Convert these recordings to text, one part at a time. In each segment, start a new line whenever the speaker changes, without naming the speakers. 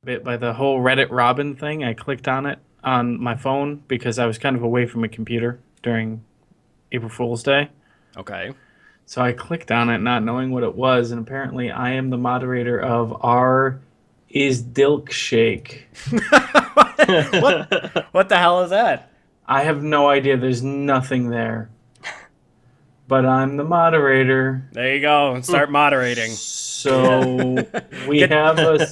bit by the whole Reddit Robin thing. I clicked on it on my phone because I was kind of away from a computer during April Fool's Day.
Okay.
So I clicked on it not knowing what it was, and apparently I am the moderator of R is Dilk Shake.
What the hell is that?
I have no idea. There's nothing there. But I'm the moderator.
There you go. Start moderating.
So we
Get-
have a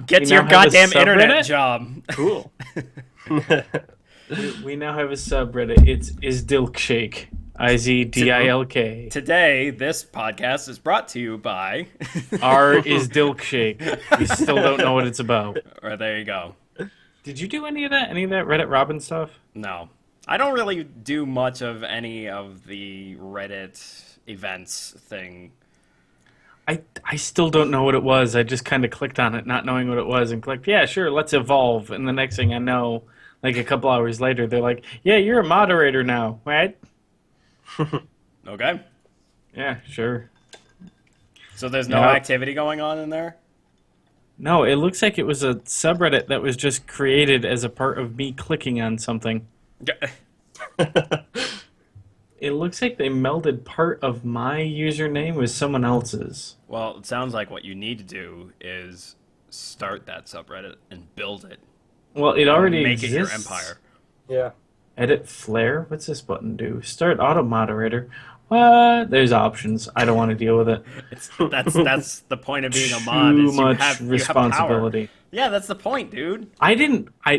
Get
we
to your
now have a
goddamn internet
subreddit?
job.
Cool.
We now have a subreddit. It's is Dilk Shake. IZDILK.
Today, this podcast is brought to you by.
R is Dilk Shake. We still don't know what it's about.
Or there you go.
Did you do any of that? Any of that Reddit Robin stuff?
No. I don't really do much of any of the Reddit events thing.
I still don't know what it was. I just kind of clicked on it, not knowing what it was, and clicked, yeah, sure, let's evolve. And the next thing I know, like a couple hours later, they're like, yeah, you're a moderator now, right?
Okay.
Yeah, sure.
So there's no
Yeah.
activity going on in there?
No, it looks like it was a subreddit that was just created as a part of me clicking on something. It looks like they melded part of my username with someone else's.
Well, it sounds like what you need to do is start that subreddit and build it.
Well, it already
Make it your
exists.
empire.
Yeah.
Edit flare? What's this button do? Start auto moderator. What? There's options. I don't want to deal with it.
That's the point of being a mod.
Too
Is
much
you have power.
responsibility.
Yeah, that's the point, dude.
I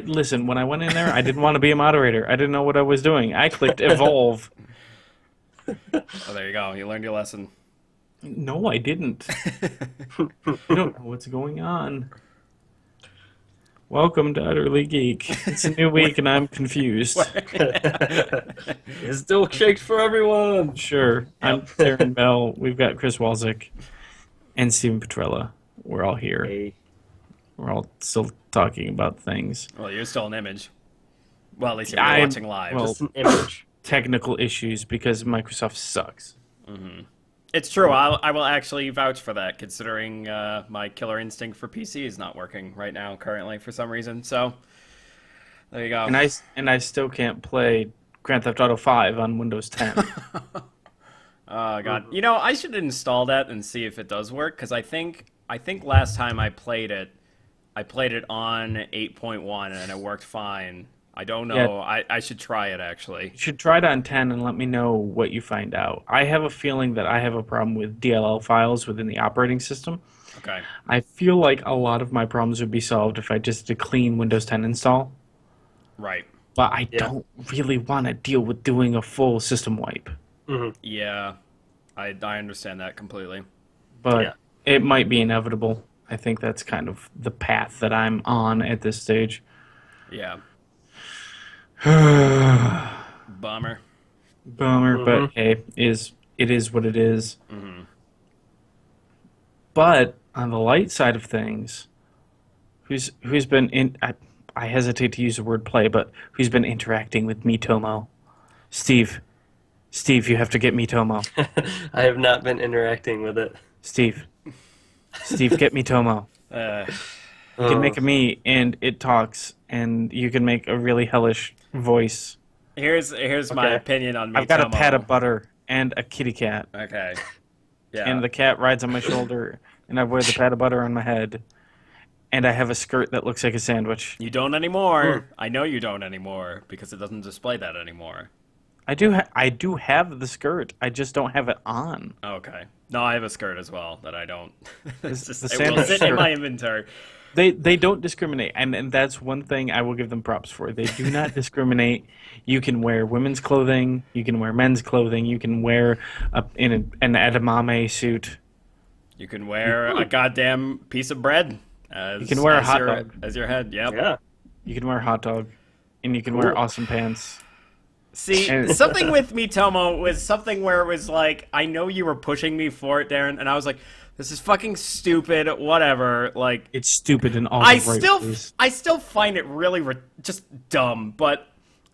listen, when I went in there, I didn't want to be a moderator. I didn't know what I was doing. I clicked evolve.
Oh, there you go. You learned your lesson.
No, I didn't. I don't know what's going on. Welcome to Utterly Geek. It's a new week and I'm confused.
It's still shakes for everyone.
Sure. I'm Darren Bell. We've got Chris Walzik and Steven Petrella. We're all here.
Hey.
We're all still talking about things.
Well, you're still an image. Well, at least you're
I'm-
watching live.
well-
Just an image.
Technical issues because Microsoft sucks.
It's true. I will actually vouch for that, considering my killer instinct for PC is not working right now, currently, for some reason. So, there you go.
And I still can't play Grand Theft Auto 5 on Windows 10.
Oh, God. You know, I should install that and see if it does work, because I think last time I played it on 8.1 and it worked fine. I don't know.
Yeah.
I should try it, actually.
You should try it on 10 and let me know what you find out. I have a feeling that I have a problem with DLL files within the operating system.
Okay.
I feel like a lot of my problems would be solved if I just did a clean Windows 10 install.
Right.
But I don't really want to deal with doing a full system wipe.
Yeah. I understand that completely.
But it might be inevitable. I think that's kind of the path that I'm on at this stage.
Yeah. Bummer.
Bummer, but hey, it is what it is. But on the light side of things, who's been in? I hesitate to use the word play, but who's been interacting with Miitomo? Steve, you have to get Miitomo.
I have not been interacting with it.
Steve, get Miitomo. You can make a me, and it talks, and you can make a really hellish voice.
Here's my opinion on Miitomo.
I've got a pat of butter and a kitty cat.
Okay. Yeah.
And the cat rides on my shoulder, and I wear the pat of butter on my head, and I have a skirt that looks like a sandwich.
You don't anymore. I know you don't anymore because it doesn't display that anymore.
I do have the skirt. I just don't have it on.
Okay. No, I have a skirt as well that I don't. It's just,
the
it will
sandwich
sit in
skirt.
my inventory.
They don't discriminate, and that's one thing I will give them props for. They do not discriminate. You can wear women's clothing. You can wear men's clothing. You can wear an edamame suit.
You can wear a goddamn piece of bread.
You can wear a hot
your,
dog.
as your head. Yep.
Yeah.
You can wear a hot dog, and you can wear awesome pants.
See,
And-
something with Miitomo was something where it was like, I know you were pushing me for it, Darren, and I was like, this is fucking stupid, whatever. Like,
It's stupid in all the
I
right ways.
still find it really just dumb, but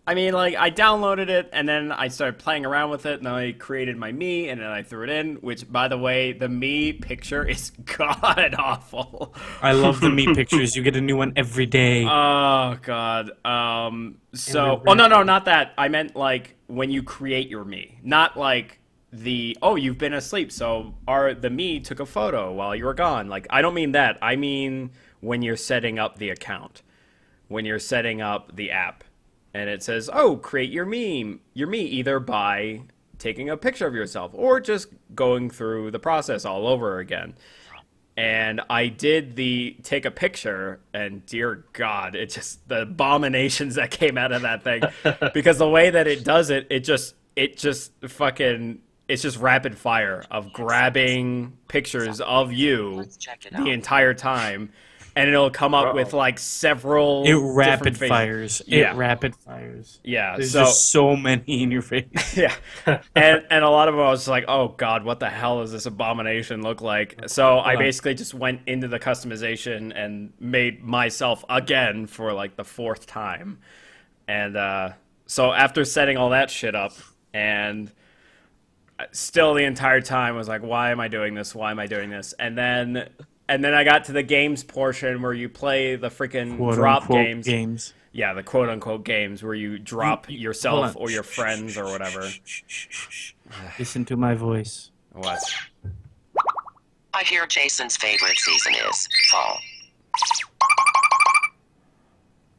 I mean, like, I downloaded it, and then I started playing around with it, and then I created my me, and then I threw it in, which, by the way, the me picture is god-awful.
I love the me pictures. You get a new one every day.
Oh, God.
Every
Oh, no,
random-
not that. I meant, like, when you create your me. Not, like, oh, you've been asleep, so the me took a photo while you were gone. Like, I don't mean that. I mean when you're setting up the account, when you're setting up the app. And it says, "Oh, create your me either by taking a picture of yourself or just going through the process all over again." And I did the take a picture, and dear God, it just the abominations that came out of that thing, because the way that it does it, it's just rapid fire of grabbing pictures of you the entire time, and it'll come up with like several
It rapid
different faces.
fires.
Yeah.
It rapid fires.
Yeah,
There's
so
just so many in your face.
yeah, and a lot of them I was like, oh God, what the hell does this abomination look like? So I
on.
basically just went into the customization and made myself again for like the fourth time, and so after setting all that shit up, and still the entire time was like, why am I doing this? Why am I doing this? And then I got to the games portion where you play the freaking
Quote
drop
unquote
games. Yeah, the quote unquote games where you drop
Hold
yourself
on.
or your friends or whatever.
Listen to my voice.
What?
I hear Jason's favorite season is fall.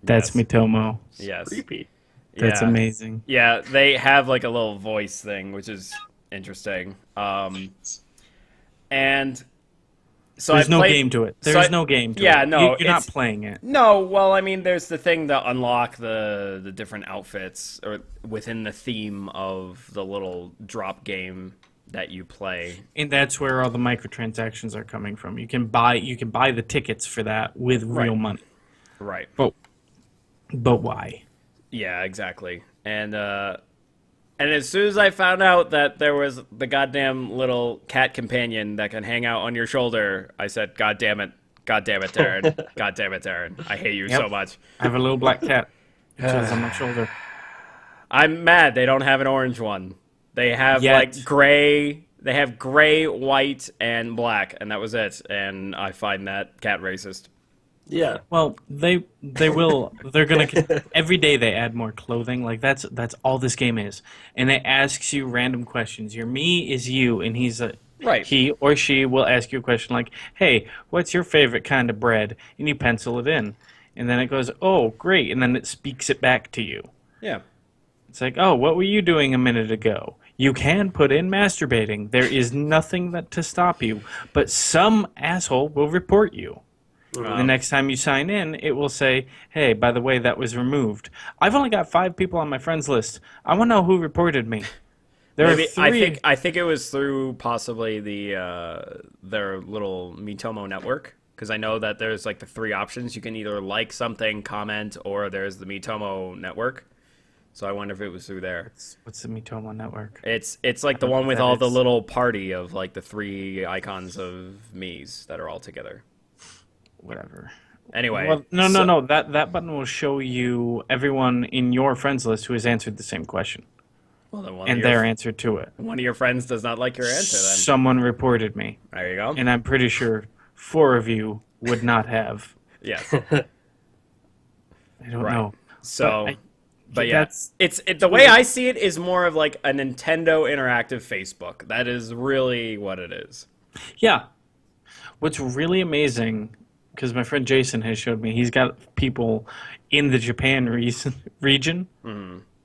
That's
Yes.
Miitomo.
Yes.
Creepy.
That's
Yeah.
amazing.
Yeah, they have like a little voice thing, which is interesting. And so
There's
I
no
played,
game to it.
so
There's
I-
no game to
yeah,
it.
no,
You're not
it's-
playing it.
No, well, I mean, there's the thing to unlock the different outfits or within the theme of the little drop game that you play.
And that's where all the microtransactions are coming from. You can buy the tickets for that with real
Right.
money.
Right.
But why?
Yeah, exactly. And as soon as I found out that there was the goddamn little cat companion that can hang out on your shoulder, I said, God damn it, Daron. God damn it, Daron. I hate you
Yep.
so much.
I have a little black cat. It lives on my shoulder.
I'm mad they don't have an orange one. They have
Yet.
like gray. They have gray, white, and black, and that was it. And I find that cat racist.
Yeah.
Well, they will. They're gonna every day they add more clothing. Like that's all this game is, and it asks you random questions. Your me is you, and
Right.
he or she will ask you a question like, "Hey, what's your favorite kind of bread?" And you pencil it in, and then it goes, "Oh, great," and then it speaks it back to you.
Yeah.
It's like, "Oh, what were you doing a minute ago?" You can put in masturbating. There is nothing to stop you, but some asshole will report you. The next time you sign in, it will say, "Hey, by the way, that was removed. I've only got 5 people on my friends list. I want to know who reported me." There
Maybe
are 3.
I think it was through possibly their little Miitomo network, because I know that there's like the 3 options. You can either like something, comment, or there's the Miitomo network. So I wonder if it was through there.
What's the Miitomo network?
It's like the
don't know
one
what
with
that
all the
is.
little party of like the 3 icons of me's that are all together.
Whatever.
Anyway,
Well, no.
so-
That button will show you everyone in your friends list who has answered the same question
Well, then
and their answer to it.
one of your friends does not like your answer. Then
Someone reported me,
there you go.
and I'm pretty sure 4 of you would not have.
Yes.
I don't
Right.
know.
So,
I-
but yeah,
that's-
the way I see it is more of like a Nintendo interactive Facebook. That is really what it is.
Yeah. What's really amazing, because my friend Jason has showed me, he's got people in the Japan region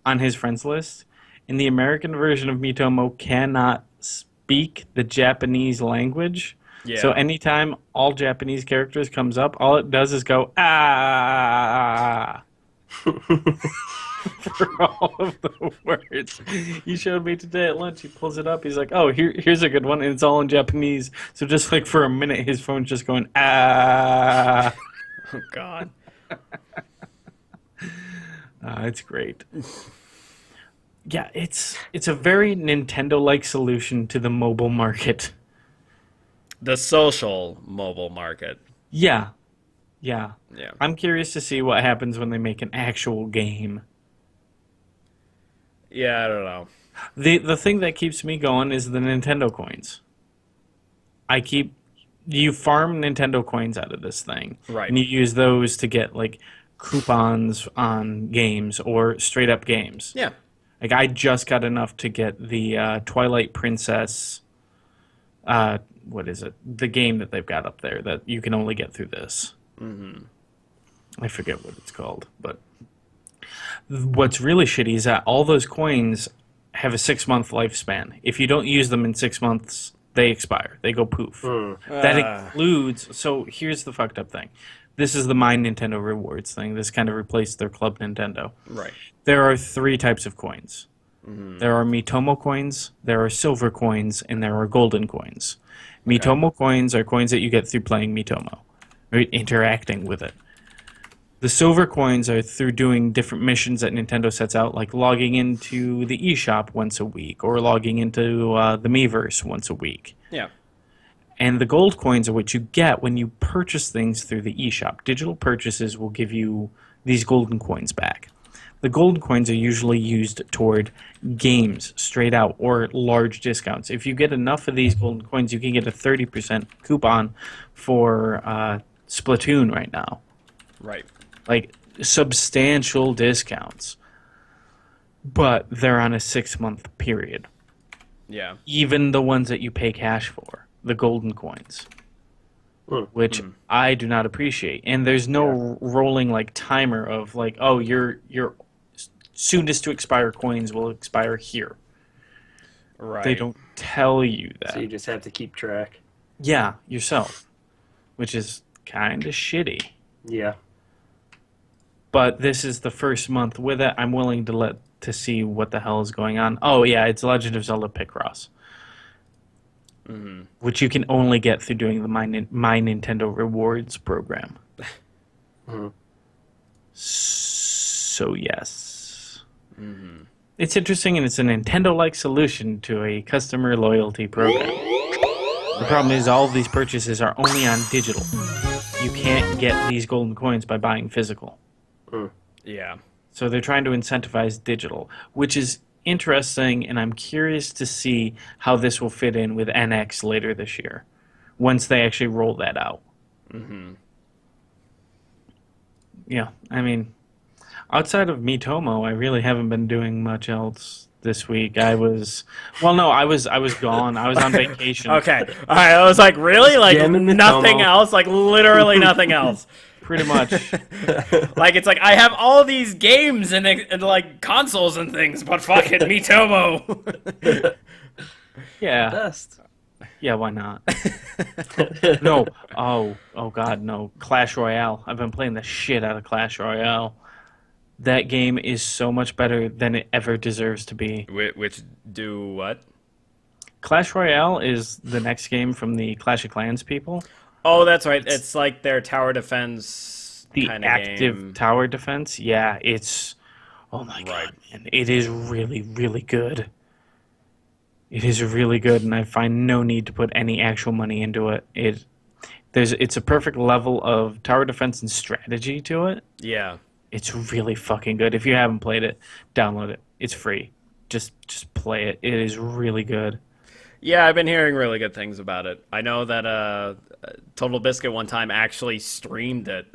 on his friends list, and the American version of Miitomo cannot speak the Japanese language.
Yeah.
So anytime all Japanese characters comes up, all it does is go ah for all of the words. He showed me today at lunch. He pulls it up. He's like, "Oh, here's a good one," and it's all in Japanese. So just like for a minute, his phone's just going ah.
Oh God.
It's great. Yeah, it's a very Nintendo-like solution to the mobile market.
The social mobile market.
Yeah.
Yeah.
I'm curious to see what happens when they make an actual game.
Yeah, I don't know.
The thing that keeps me going is the Nintendo coins. I keep you farm Nintendo coins out of this thing,
Right.
and you use those to get like coupons on games or straight up games.
Yeah.
Like I just got enough to get the Twilight Princess. What is it? The game that they've got up there that you can only get through this. Mm-hmm. I forget what it's called, but what's really shitty is that all those coins have a 6 month lifespan. If you don't use them in 6 months, they expire. They go poof. That includes. So here's the fucked up thing. This is the My Nintendo Rewards thing. This kind of replaced their Club Nintendo.
Right.
There are three types of coins. There are Miitomo coins, there are silver coins, and there are golden coins. Miitomo coins are coins that you get through playing Miitomo, or interacting with it. The silver coins are through doing different missions that Nintendo sets out, like logging into the eShop once a week, or logging into the Miiverse once a week.
Yeah.
And the gold coins are what you get when you purchase things through the eShop. Digital purchases will give you these golden coins back. The gold coins are usually used toward games straight out or large discounts. If you get enough of these golden coins, you can get a 30% coupon for Splatoon right now.
Right.
Like substantial discounts. But they're on a 6 month period.
Yeah.
Even the ones that you pay cash for, the golden coins. Which I do not appreciate. And there's no rolling like timer of like, oh, your soonest to expire coins will expire here.
Right.
They don't tell you that.
So you just have to keep track.
Yeah, yourself. Which is kind of shitty.
Yeah.
But this is the first month with it. I'm willing to see what the hell is going on. Oh yeah, it's Legend of Zelda Picross. Which you can only get through doing the My Nintendo Rewards program. So yes. It's interesting, and it's a Nintendo-like solution to a customer loyalty program. The problem is all of these purchases are only on digital. You can't get these golden coins by buying physical.
Yeah.
So they're trying to incentivize digital, which is interesting, and I'm curious to see how this will fit in with NX later this year, once they actually roll that out. Yeah, I mean, outside of Miitomo, I really haven't been doing much else this week. I was gone. I was on vacation.
Okay. All right. I was like, really? Like
jamming the
nothing
Miitomo.
else? Like literally nothing else.
Pretty much.
Like it's like I have all these games and like consoles and things, but fuck it, Miitomo.
Yeah.
Best.
Yeah, why not? No. Oh God, no. Clash Royale. I've been playing the shit out of Clash Royale. That game is so much better than it ever deserves to be.
Which do what?
Clash Royale is the next game from the Clash of Clans people.
Oh, that's right. It's like their tower defense
The
kind of
active
game.
tower defense. Yeah, it's... Oh my God, man. It is really, really good. It is really good, and I find no need to put any actual money into it. It's a perfect level of tower defense and strategy to it.
Yeah.
It's really fucking good. If you haven't played it, download it. It's free. Just play it. It is really good.
Yeah, I've been hearing really good things about it. I know that Total Biscuit one time actually streamed it,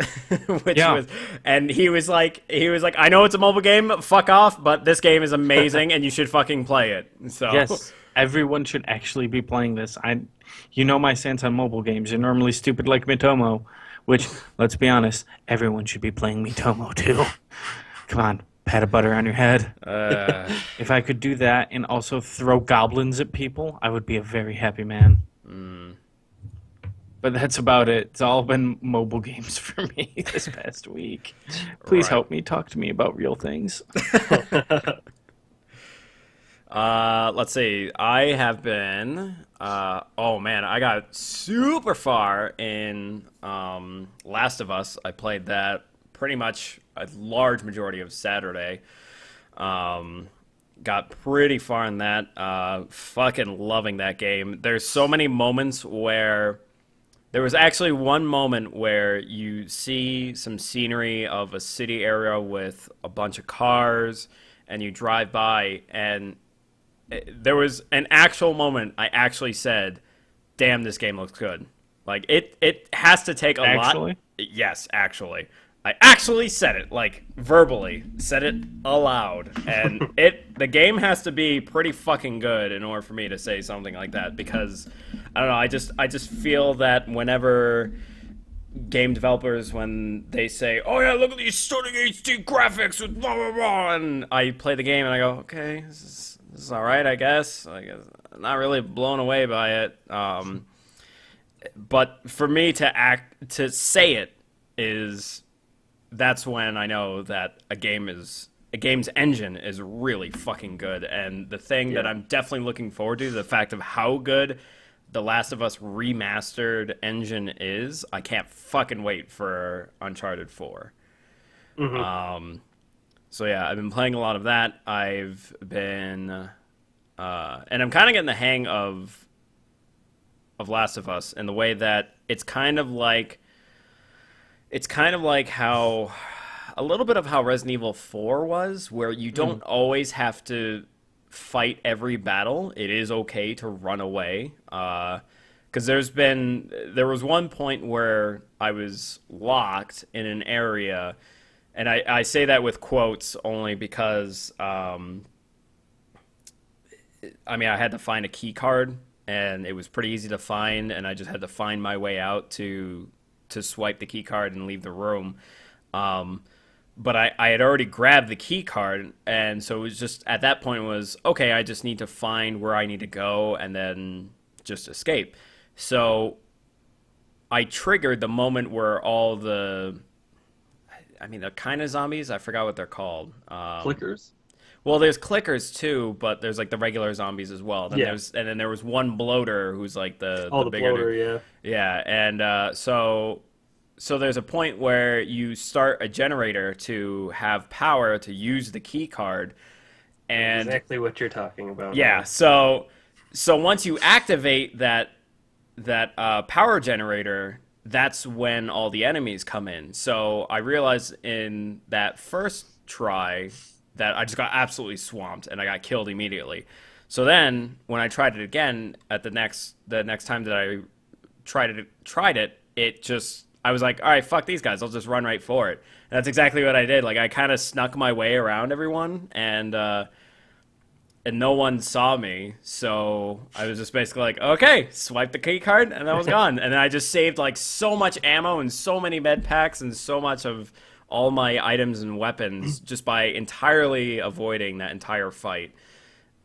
which
Yeah.
was, and he was like, I know it's a mobile game, fuck off, but this game is amazing and you should fucking play it. So
Yes, everyone should actually be playing this. You know my stance on mobile games. You're normally stupid like Miitomo, which, let's be honest, everyone should be playing Miitomo too. Come on, pat a butter on your head. If I could do that and also throw goblins at people, I would be a very happy man. But that's about it. It's all been mobile games for me this past week. Please
Right.
help me. Talk to me about real things.
let's see. I have been. Oh man, I got super far in Last of Us. I played that pretty much a large majority of Saturday. Got pretty far in that. Fucking loving that game. There's so many moments where. There was actually one moment where you see some scenery of a city area with a bunch of cars, and you drive by, and there was an actual moment I actually said, "Damn, this game looks good." Like it has to take a lot.
Actually?
Yes, actually. I actually said it, like verbally, said it aloud, and the game has to be pretty fucking good in order for me to say something like that, because I don't know, I just feel that whenever game developers, when they say, "Oh yeah, look at these stunning HD graphics with blah blah blah," and I play the game and I go, "Okay, this is all right, I guess." I'm not really blown away by it. But for me to say it is that's when I know that a game's engine is really fucking good. And the thing that I'm definitely looking forward to, the fact of how good the Last of Us remastered engine is, I can't fucking wait for Uncharted 4. So yeah, I've been playing a lot of that. I've been and I'm kind of getting the hang of Last of Us in the way that it's kind of like how a little bit of how Resident Evil 4 was, where you don't always have to fight every battle. It is okay to run away. Because there was one point where I was locked in an area, and I say that with quotes only because I had to find a key card, and it was pretty easy to find, and I just had to find my way out to swipe the key card and leave the room. But I had already grabbed the key card, and so it was just, at that point, was, okay, I just need to find where I need to go and then just escape. So I triggered the moment where all they're kind of zombies. I forgot what they're called.
Clickers?
Well, there's clickers too, but there's like the regular zombies as well. Then there was one bloater who's like the bigger
bloater,
dude. Yeah, and so there's a point where you start a generator to have power to use the key card, and
Exactly what you're talking about.
yeah, so once you activate that power generator, that's when all the enemies come in. So I realized in that first try that I just got absolutely swamped and I got killed immediately. So then when I tried it again at the next time that I tried it, I was like, all right, fuck these guys, I'll just run right for it. And that's exactly what I did. Like, I kind of snuck my way around everyone, and no one saw me, so I was just basically like, okay, swipe the key card, and I was gone. And then I just saved like so much ammo and so many med packs and so much of all my items and weapons just by entirely avoiding that entire fight.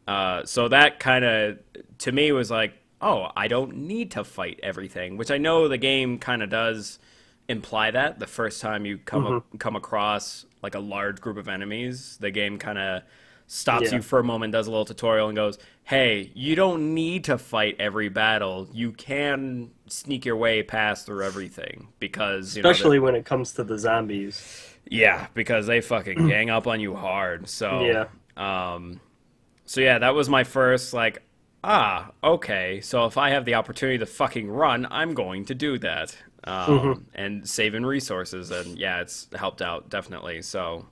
So that kind of, to me, was like, oh, I don't need to fight everything, which I know the game kind of does imply that the first time you come across like a large group of enemies, the game kind of stops you for a moment, does a little tutorial, and goes, hey, you don't need to fight every battle. You can sneak your way past through everything, because
especially when it comes to the zombies.
Yeah, because they fucking gang up on you hard. So so yeah, that was my first like, okay, so if I have the opportunity to fucking run, I'm going to do that. And saving resources, and yeah, it's helped out definitely. So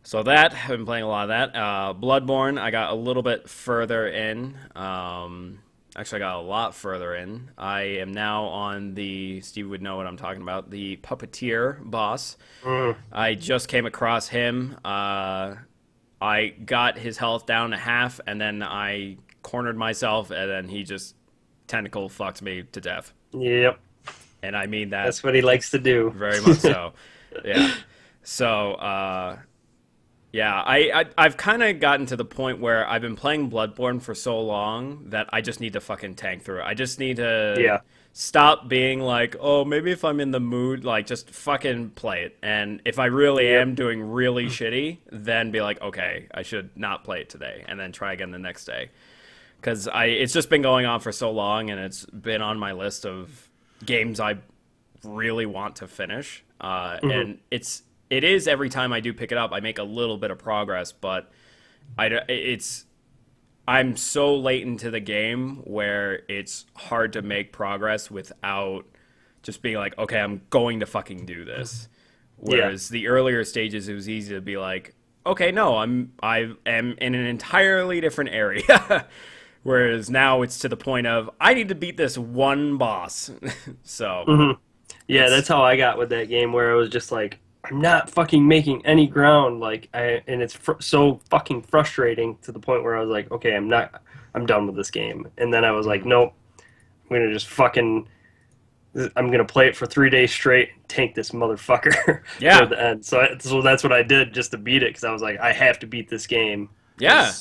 so that, I've been playing a lot of that. Bloodborne, I got a little bit further in. Actually, I got a lot further in. I am now on Steve would know what I'm talking about, the puppeteer boss. I just came across him. I got his health down to half, and then I cornered myself, and then he just tentacle fucked me to death.
Yep.
And I mean that.
That's what he likes to do.
Very much so. Yeah. So, yeah, I've kind of gotten to the point where I've been playing Bloodborne for so long that I just need to fucking tank through it. I just need to stop being like, oh, maybe if I'm in the mood, like, just fucking play it. And if I really am doing really shitty, then be like, okay, I should not play it today, and then try again the next day. Because it's just been going on for so long, and it's been on my list of games I really want to finish. And it is every time I do pick it up, I make a little bit of progress, but I'm so late into the game where it's hard to make progress without just being like, okay, I'm going to fucking do this. Whereas the earlier stages, it was easy to be like, okay, no, I am in an entirely different area. Whereas now it's to the point of I need to beat this one boss. So
Yeah,
it's
that's how I got with that game, where I was just like, I'm not fucking making any ground, and it's so fucking frustrating to the point where I was like, okay, I'm done with this game. And then I was like, nope, I'm gonna just fucking, I'm gonna play it for 3 days straight, tank this motherfucker
Yeah.
toward the end. So that's what I did just to beat it, because I was like, I have to beat this game.
yeah.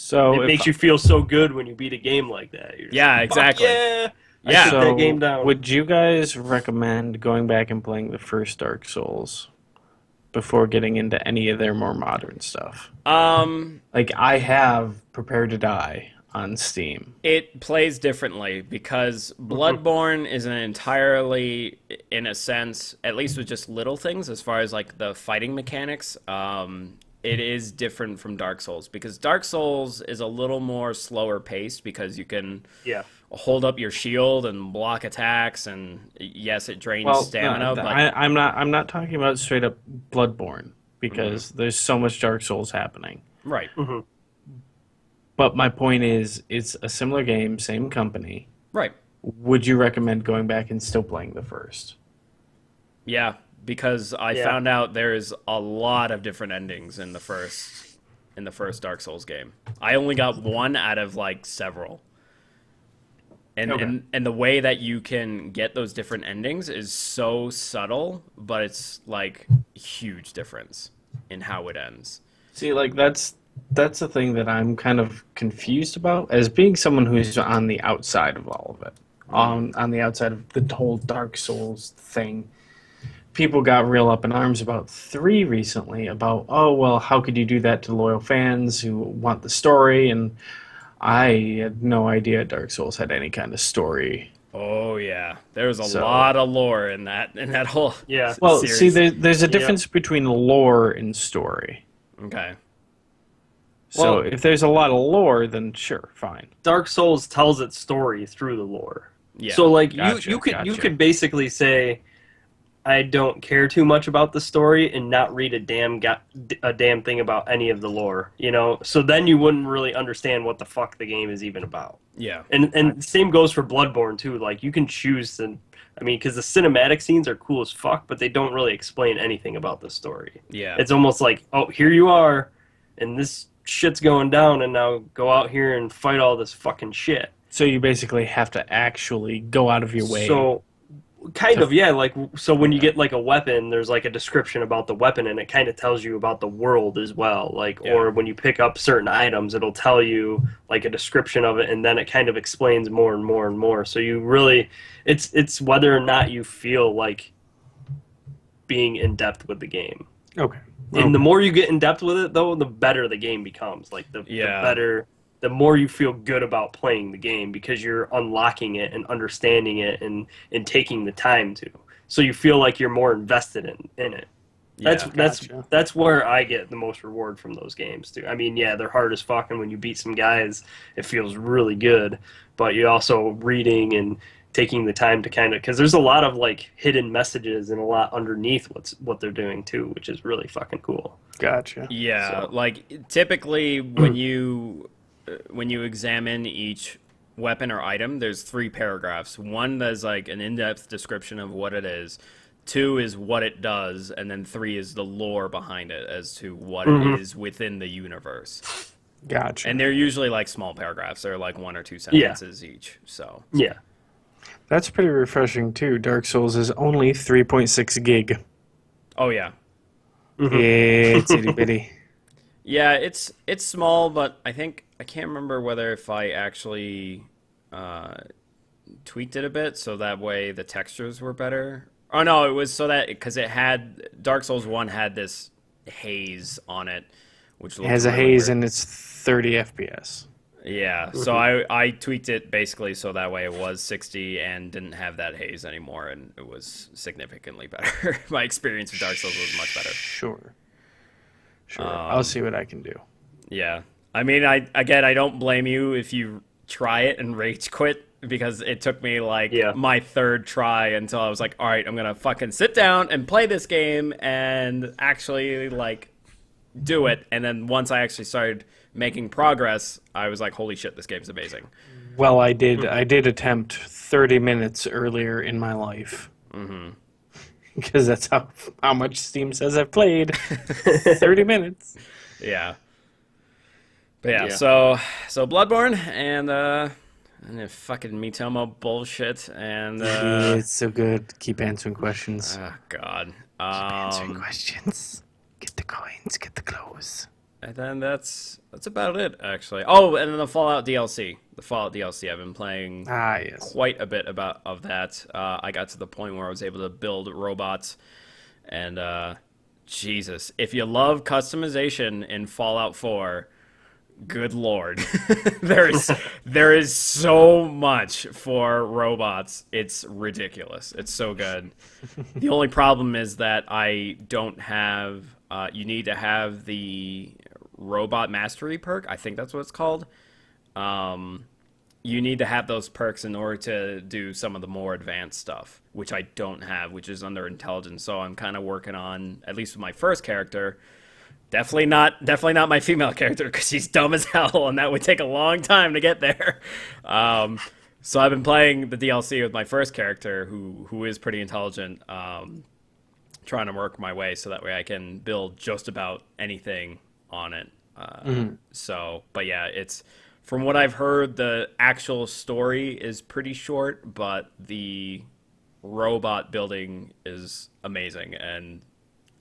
So
It
if
makes you feel so good when you beat a game like that. You're just
Yeah,
like, fuck
exactly.
yeah, I
Yeah.
took
so
that game down.
would you guys recommend going back and playing the first Dark Souls before getting into any of their more modern stuff? Like I have Prepare to Die on Steam.
It plays differently because Bloodborne is an entirely, in a sense, at least with just little things as far as like the fighting mechanics, it is different from Dark Souls because Dark Souls is a little more slower paced because you can
Yeah.
hold up your shield and block attacks, and yes, it drains
Well,
stamina, but
I'm not talking about straight up Bloodborne because there's so much Dark Souls happening.
right,
But my point is, it's a similar game, same company.
right.
Would you recommend going back and still playing the first?
Yeah, because I
Yeah.
found out there's a lot of different endings in the first Dark Souls game. I only got one out of like several. And,
Okay.
and the way that you can get those different endings is so subtle, but it's like huge difference in how it ends.
See, like that's the thing that I'm kind of confused about as being someone who's on the outside of all of it. On the outside of the whole Dark Souls thing. People got real up in arms about 3 recently about, oh, well, how could you do that to loyal fans who want the story? And I had no idea Dark Souls had any kind of story.
Oh yeah, there's a
So-
lot of lore in that whole
Yeah.
Well,
series.
see, there's a difference between lore and story.
Okay.
So
Well-
if there's a lot of lore, then sure, fine.
Dark Souls tells its story through the lore.
Yeah.
So like
Gotcha,
you
gotcha.
could basically say, I don't care too much about the story and not read a damn thing about any of the lore, you know. So then you wouldn't really understand what the fuck the game is even about.
Yeah.
And same goes for Bloodborne too. Like you can choose to, I mean, because the cinematic scenes are cool as fuck, but they don't really explain anything about the story.
Yeah.
It's almost like, oh, here you are, and this shit's going down, and now go out here and fight all this fucking shit.
So you basically have to actually go out of your way.
So, kind of, yeah. Like, so when you get like a weapon, there's like a description about the weapon, and it kind of tells you about the world as well. Like,
Yeah.
or when you pick up certain items, it'll tell you like a description of it, and then it kind of explains more and more and more. So you really, it's whether or not you feel like being in depth with the game.
Okay.
And the more you get in depth with it, though, the better the game becomes. Like the better, the more you feel good about playing the game because you're unlocking it and understanding it and taking the time to. So you feel like you're more invested in it.
Gotcha.
That's where I get the most reward from those games too. I mean, yeah, they're hard as fuck, and when you beat some guys, it feels really good. But you also reading and taking the time to kind of, because there's a lot of like hidden messages and a lot underneath what they're doing too, which is really fucking cool.
Gotcha.
Yeah,
So-
like typically when you examine each weapon or item, there's 3 paragraphs. One that's like an in-depth description of what it is. 2 is what it does, and then 3 is the lore behind it as to what it is within the universe.
Gotcha.
And they're usually like small paragraphs. They're like 1 or 2 sentences each. So
Yeah.
That's pretty refreshing too. Dark Souls is only 3.6 gig.
oh yeah,
It's itty bitty.
yeah, it's small, but I can't remember whether if I actually tweaked it a bit so that way the textures were better. Oh no, it was so that because it had Dark Souls 1 had this haze on it, which
It
looked
has a
really
haze
weird.
and it's 30 FPS.
Yeah, so I tweaked it basically so that way it was 60 and didn't have that haze anymore, and it was significantly better. My experience with Dark Souls was much better.
Sure. I'll see what I can do.
Yeah, I mean, I don't blame you if you try it and rage quit because it took me like
Yeah.
my 3rd try until I was like, all right, I'm gonna fucking sit down and play this game and actually like do it, and then once I actually started making progress, I was like, holy shit, this game's amazing.
Well, I did attempt 30 minutes earlier in my life.
Mm-hmm.
Because that's how much Steam says I've played. 30 minutes.
Yeah. But yeah,
Yeah.
so Bloodborne and the fucking Miitomo bullshit and
It's so good. Keep answering questions.
oh god.
Answering questions. Get the coins, get the clothes.
And then that's about it actually. Oh, and then the Fallout DLC. The Fallout DLC. I've been playing
Ah, yes.
quite a bit of that. I got to the point where I was able to build robots, and Jesus, if you love customization in Fallout 4, good lord, there is so much for robots. It's ridiculous. It's so good. The only problem is that I don't have. You need to have the robot mastery perk. I think that's what it's called. You need to have those perks in order to do some of the more advanced stuff, which I don't have, which is under intelligence. So I'm kind of working on, at least with my first character. Definitely not my female character because she's dumb as hell, and that would take a long time to get there. So I've been playing the DLC with my first character, who is pretty intelligent, trying to work my way so that way I can build just about anything on it. So, but yeah, it's from what I've heard, the actual story is pretty short, but the robot building is amazing, and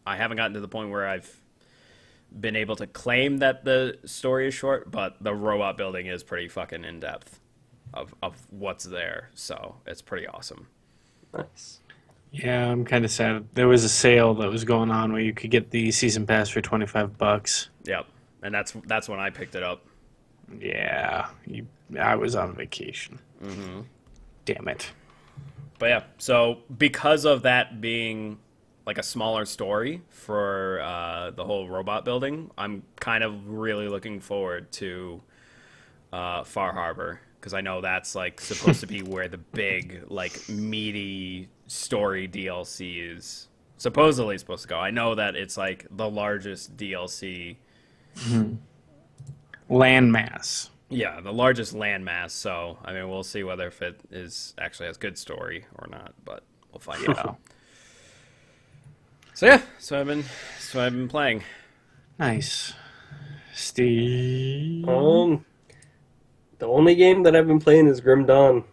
I haven't gotten to the point where I've been able to claim that the story is short, but the robot building is pretty fucking in depth of what's there, so it's pretty awesome.
Nice.
Yeah, I'm kind of sad. There was a sale that was going on where you could get the season pass for $25.
Yep, and that's when I picked it up.
Yeah, I was on vacation. Damn it.
But yeah, so because of that being like a smaller story for the whole robot building, I'm kind of really looking forward to Far Harbor, because I know that's like supposed to be where the big like meaty story DLC is supposedly supposed to go. I know that it's like the largest DLC.
Landmass.
Yeah, the largest landmass. So I mean, we'll see whether if it is actually has good story or not, but we'll find out. So yeah, so I've been playing.
Nice. Steve.
The only game that I've been playing is Grim Dawn.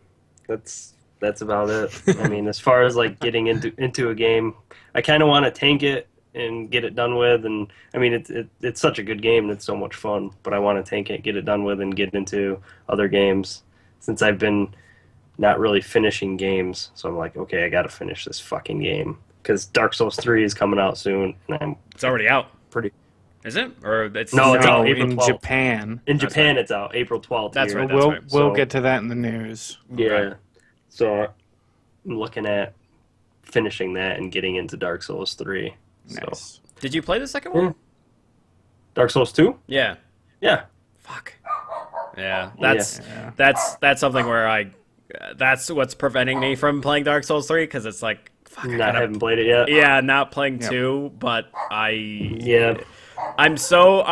That's about it. I mean, as far as like getting into a game, I kind of want to tank it and get it done with. And I mean, it's such a good game and it's so much fun. But I want to tank it, get it done with, and get into other games. Since I've been not really finishing games, so I'm like, okay, I got to finish this fucking game because Dark Souls 3 is coming out soon, and
It's already out.
pretty.
Is it? Or it's
No, it's out April
in
12th.
Japan.
In
That's
Japan, it's out April 12th.
That's
here.
right.
We'll
right.
we'll
So-
get to that in the news.
Yeah.
Okay.
So I'm looking at finishing that and getting into Dark Souls 3. So
Nice.
Did you play the second one?
Dark Souls 2?
Yeah.
Yeah.
Fuck. Yeah.
Yeah.
That's something where that's what's preventing me from playing Dark Souls 3, because it's like fuck.
I haven't played it yet.
Yeah, not playing
Yep.
2, but
Yeah.
I'm so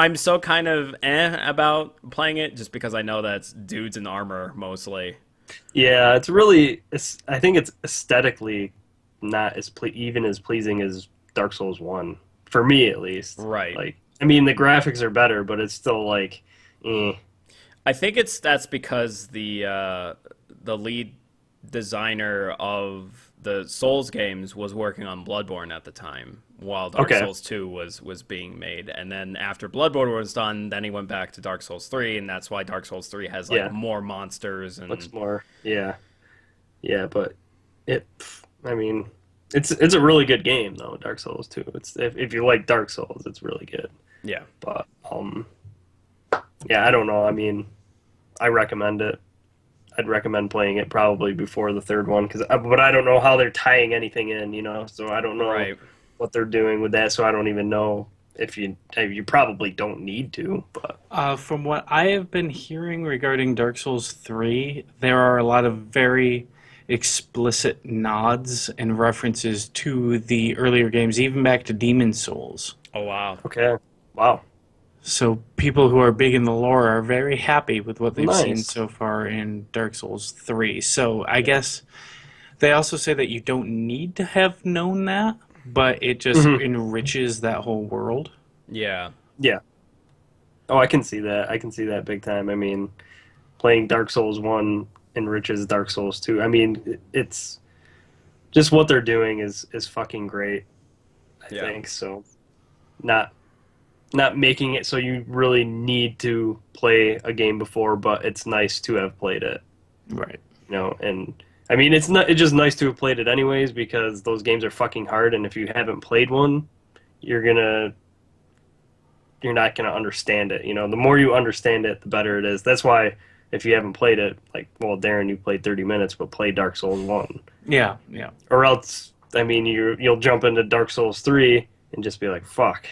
kind of about playing it just because I know that it's dudes in armor mostly.
Yeah, I think it's aesthetically not as even as pleasing as Dark Souls 1. For me, at least.
Right.
Like, I mean, the graphics are better, but it's still like,
I think that's because the lead designer of the Souls games was working on Bloodborne at the time, while Dark
Okay.
Souls 2 was being made. And then after Bloodborne was done, then he went back to Dark Souls 3, and that's why Dark Souls 3 has like
Yeah.
more monsters and
looks more, yeah. Yeah, but I mean, it's a really good game, though, Dark Souls 2. It's, if you like Dark Souls, it's really good.
yeah.
But, yeah, I don't know. I mean, I recommend it. I'd recommend playing it probably before the third one, but I don't know how they're tying anything in, so I don't know
Right.
what they're doing with that, so I don't even know if you probably don't need to, but
From what I have been hearing regarding Dark Souls 3, there are a lot of very explicit nods and references to the earlier games, even back to Demon Souls.
Oh wow.
okay. Wow.
So people who are big in the lore are very happy with what they've seen
Nice.
so far in Dark Souls 3. So I
Yeah.
guess they also say that you don't need to have known that, but it just
Mhm.
enriches that whole world.
Yeah.
Yeah. Oh, I can see that. I can see that big time. I mean, playing Dark Souls 1 enriches Dark Souls 2. I mean, it's just what they're doing is fucking great, I
Yeah.
think. So not not making it so you really need to play a game before, but it's nice to have played it,
Right.
and I mean, it's just nice to have played it anyways because those games are fucking hard, and if you haven't played one, you're gonna you're not gonna understand it. The more you understand it, the better it is. That's why if you haven't played it, like, well, Darren, you played 30 minutes, but play Dark Souls 1.
Yeah, yeah.
Or else, I mean, you'll jump into Dark Souls 3 and just be like, fuck,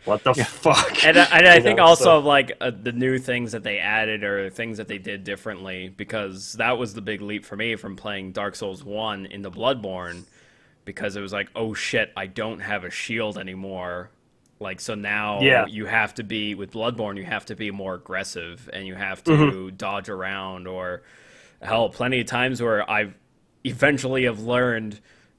what the
Yeah.
fuck?
And I
You
think
know,
also
so-
like the new things that they added or things that they did differently, because that was the big leap for me from playing Dark Souls 1 into Bloodborne, because it was like, oh shit, I don't have a shield anymore. Like, so now
Yeah.
you have to be, with Bloodborne, you have to be more aggressive and you have to
Mm-hmm.
dodge around, or hell, plenty of times where I've eventually have learned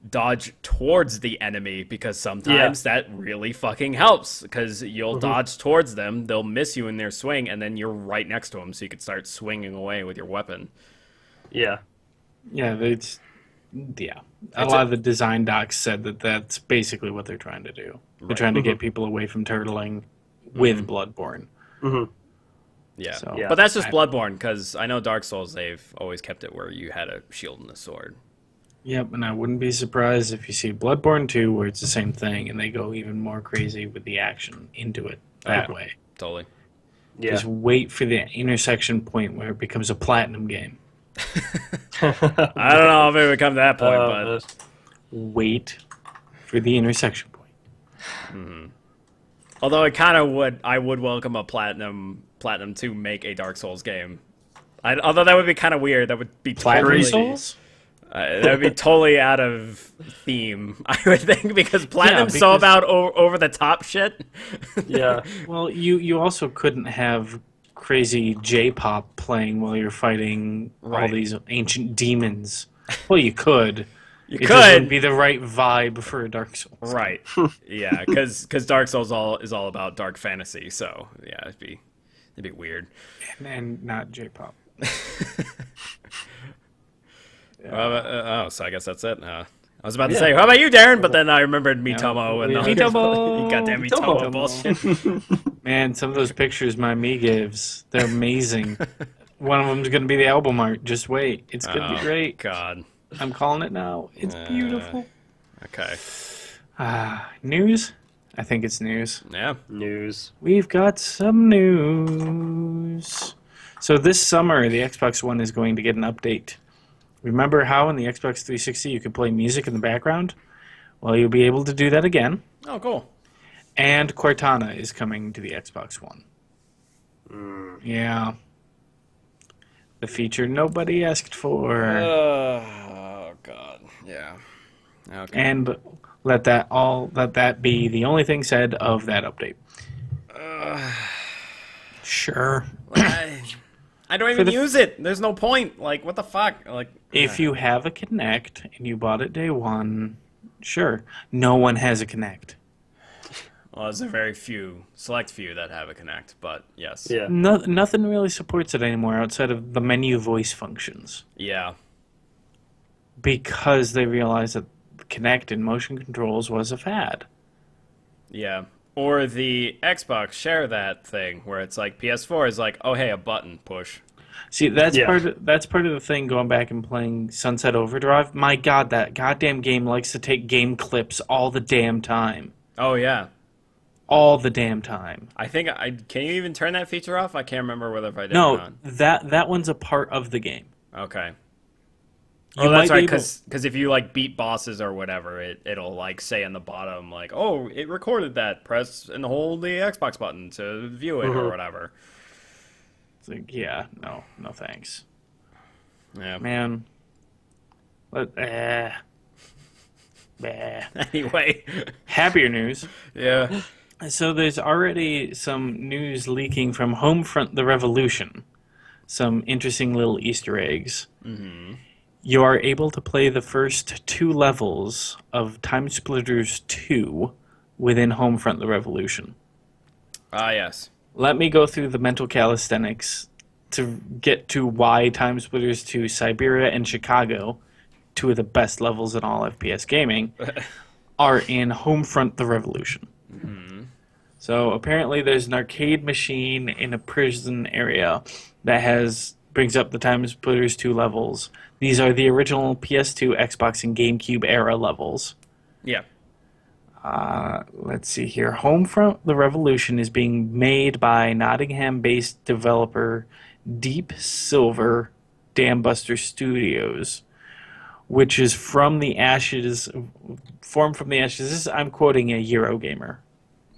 dodge towards the enemy, because sometimes that really fucking helps, because you'll
Mm-hmm.
dodge towards them, they'll miss you in their swing, and then you're right next to them, so you could start swinging away with your weapon.
yeah.
Yeah, yeah. A
It's
lot
a-
of the design docs said that that's basically what they're trying to do. They're
Right.
trying to
Mhm.
get people away from turtling with Bloodborne.
Mm-hmm.
Yeah.
So,
Yeah.
But that's just
I-
Bloodborne, because I know Dark Souls, they've always kept it where you had a shield and a sword.
Yep, and I wouldn't be surprised if you see Bloodborne 2 where it's the same thing and they go even more crazy with the action into it that
Yeah.
way.
Totally.
Yeah.
Just wait for the intersection point where it becomes a platinum game.
I don't know if it would come to that point, but
Uh,
Wait for the intersection point.
although it kind of would, I would welcome a platinum to make a Dark Souls game. Although that would be kind of weird. That would be
Platinum
totally,
Souls?
that would be totally out of theme, I would think, because Platinum's so
because-
about over the top shit.
yeah.
Well, you also couldn't have crazy J-pop playing while you're fighting all
Right.
these ancient demons. Well, you could.
You
It just wouldn't
could,
be the right vibe for a Dark Souls.
right? Yeah, because Dark Souls is all about dark fantasy. So yeah, it'd be weird.
And not J-pop.
So I guess that's it. I was about to say, how about you, Darren? But then I remembered Miitomo and
Yeah.
the
Miitomo!
goddamn Miitomo
Miitomo.
bullshit.
Man, some of those pictures my me gives, they're amazing. One of them's going to be the album art. Just wait. It's going to be
Oh,
great.
God.
I'm calling it now. It's beautiful.
Okay.
News? I think it's news.
Yeah.
News.
We've got some news. So this summer, the Xbox One is going to get an update. Remember how in the Xbox 360 you could play music in the background? Well, you'll be able to do that again.
Oh, cool.
And Cortana is coming to the Xbox One. Yeah. The feature nobody asked for.
Oh, God. Yeah. Okay.
And let that be the only thing said of that update. Sure.
I don't
For
even
the-
use it. There's no point. Like, what the fuck? Like,
If you have a Kinect and you bought it day one, sure. No one has a Kinect.
well, there's a very select few that have a Kinect, but yes.
Yeah.
Nothing really supports it anymore outside of the menu voice functions.
Yeah.
Because they realized that Kinect and motion controls was a fad.
Yeah. Or the Xbox share that thing where it's like PS4 is like, oh hey, a button push.
See, that's
Yeah.
part of the thing going back and playing Sunset Overdrive. My God, that goddamn game likes to take game clips all the damn time.
Oh yeah.
All the damn time.
I think can you even turn that feature off? I can't remember whether if I did or
No,
not.
that one's a part of the game.
Okay.
You
Oh, that's
might be
right.
able-
Because if you like beat bosses or whatever, it'll like say on the bottom like, oh, it recorded that. Press and hold the Xbox button to view it or whatever.
It's like, yeah, no thanks.
Yeah.
Man. Bah.
Anyway.
Happier news.
Yeah.
So there's already some news leaking from Homefront: The Revolution. Some interesting little Easter eggs.
Mm-hmm.
You are able to play the first two levels of Time Splitters 2 within Homefront: The Revolution.
Ah, yes.
Let me go through the mental calisthenics to get to why Time Splitters 2, Siberia, and Chicago, two of the best levels in all FPS gaming, are in Homefront: The Revolution.
Mm-hmm.
So apparently there's an arcade machine in a prison area that has brings up the Time Splitters 2 levels. These are the original PS2, Xbox, and GameCube era levels.
Yeah.
Let's see here. Homefront: The Revolution is being made by Nottingham-based developer Deep Silver Dambuster Studios, which is formed from the ashes. I'm quoting a Eurogamer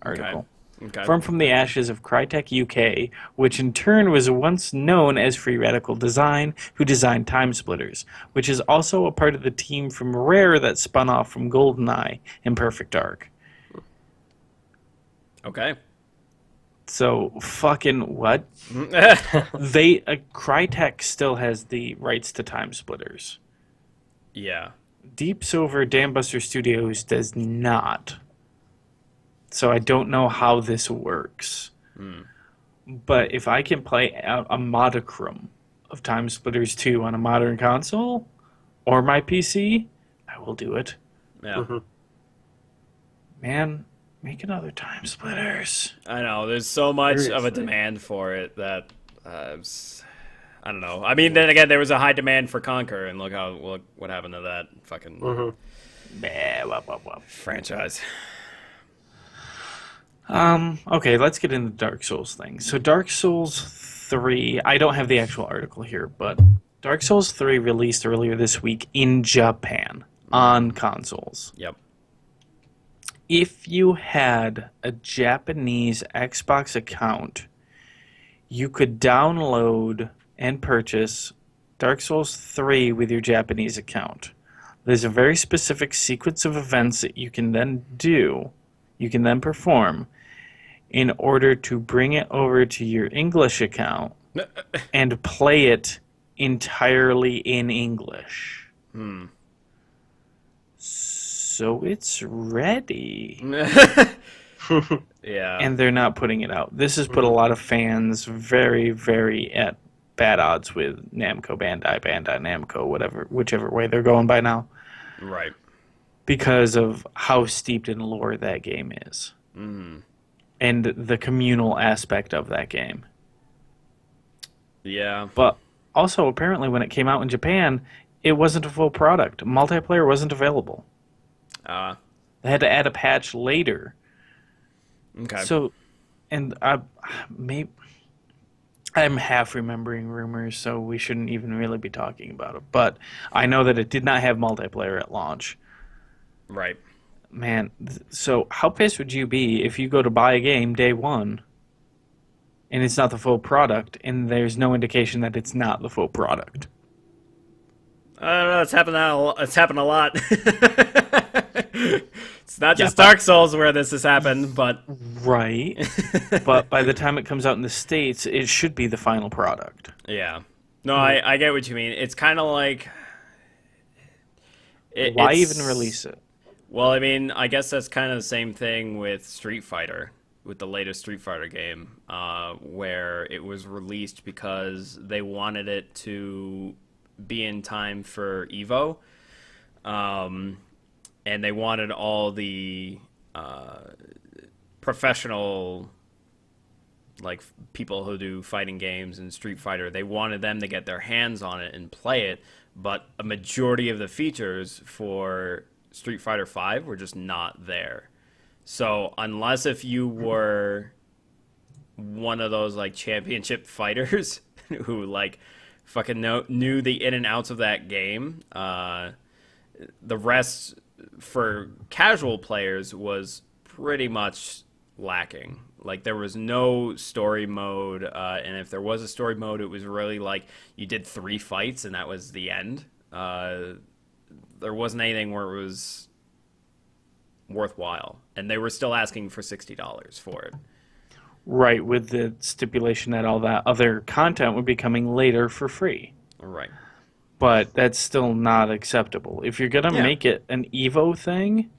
article.
Okay.
Formed from the ashes of Crytek UK, which in turn was once known as Free Radical Design, who designed Time Splitters, which is also a part of the team from Rare that spun off from GoldenEye and Perfect Dark.
Okay.
So, fucking what? Crytek still has the rights to Time Splitters.
Yeah.
Deep Silver Dambuster Studios does not. So I don't know how this works. But if I can play a modicum of Time Splitters 2 on a modern console or my PC, I will do it.
Yeah.
Mm-hmm.
Man, make another Time Splitters.
I know. There's so much of a
Seriously.
demand for it that I don't know. I mean, then again, there was a high demand for Conquer, and look what happened to that fucking franchise.
Okay, let's get into Dark Souls thing. So Dark Souls 3, I don't have the actual article here, but Dark Souls 3 released earlier this week in Japan on consoles.
Yep.
If you had a Japanese Xbox account, you could download and purchase Dark Souls 3 with your Japanese account. There's a very specific sequence of events that you can then perform in order to bring it over to your English account and play it entirely in English. So it's ready.
Yeah.
And they're not putting it out. This has put a lot of fans very, very at bad odds with Namco, Bandai Namco, whichever way they're going by now,
Right.
because of how steeped in lore that game is. And the communal aspect of that game.
Yeah.
But also, apparently, when it came out in Japan, it wasn't a full product. Multiplayer wasn't available. They had to add a patch later.
Okay.
So, and I'm half remembering rumors, so we shouldn't even really be talking about it. But I know that it did not have multiplayer at launch.
Right.
Man, so how pissed would you be if you go to buy a game day one and it's not the full product and there's no indication that it's not the full product?
I don't know. It's happened a lot. It's not just
but-
Dark Souls where this has happened, but
Right. But by the time it comes out in the States, it should be the final product.
yeah. No, I get what you mean. It's kind of like
Why
it's-
even release it?
Well, I mean, I guess that's kind of the same thing with Street Fighter, with the latest Street Fighter game, where it was released because they wanted it to be in time for EVO, and they wanted all the professional, like, people who do fighting games and Street Fighter, they wanted them to get their hands on it and play it, but a majority of the features for Street Fighter V were just not there. So unless if you were one of those like championship fighters who like fucking knew the in and outs of that game, the rest for casual players was pretty much lacking. Like there was no story mode, and if there was a story mode, it was really like you did 3 fights and that was the end. There wasn't anything where it was worthwhile, and they were still asking for $60 for it.
Right, with the stipulation that all that other content would be coming later for free.
Right.
But that's still not acceptable. If you're going to
Yeah.
make it an Evo thing,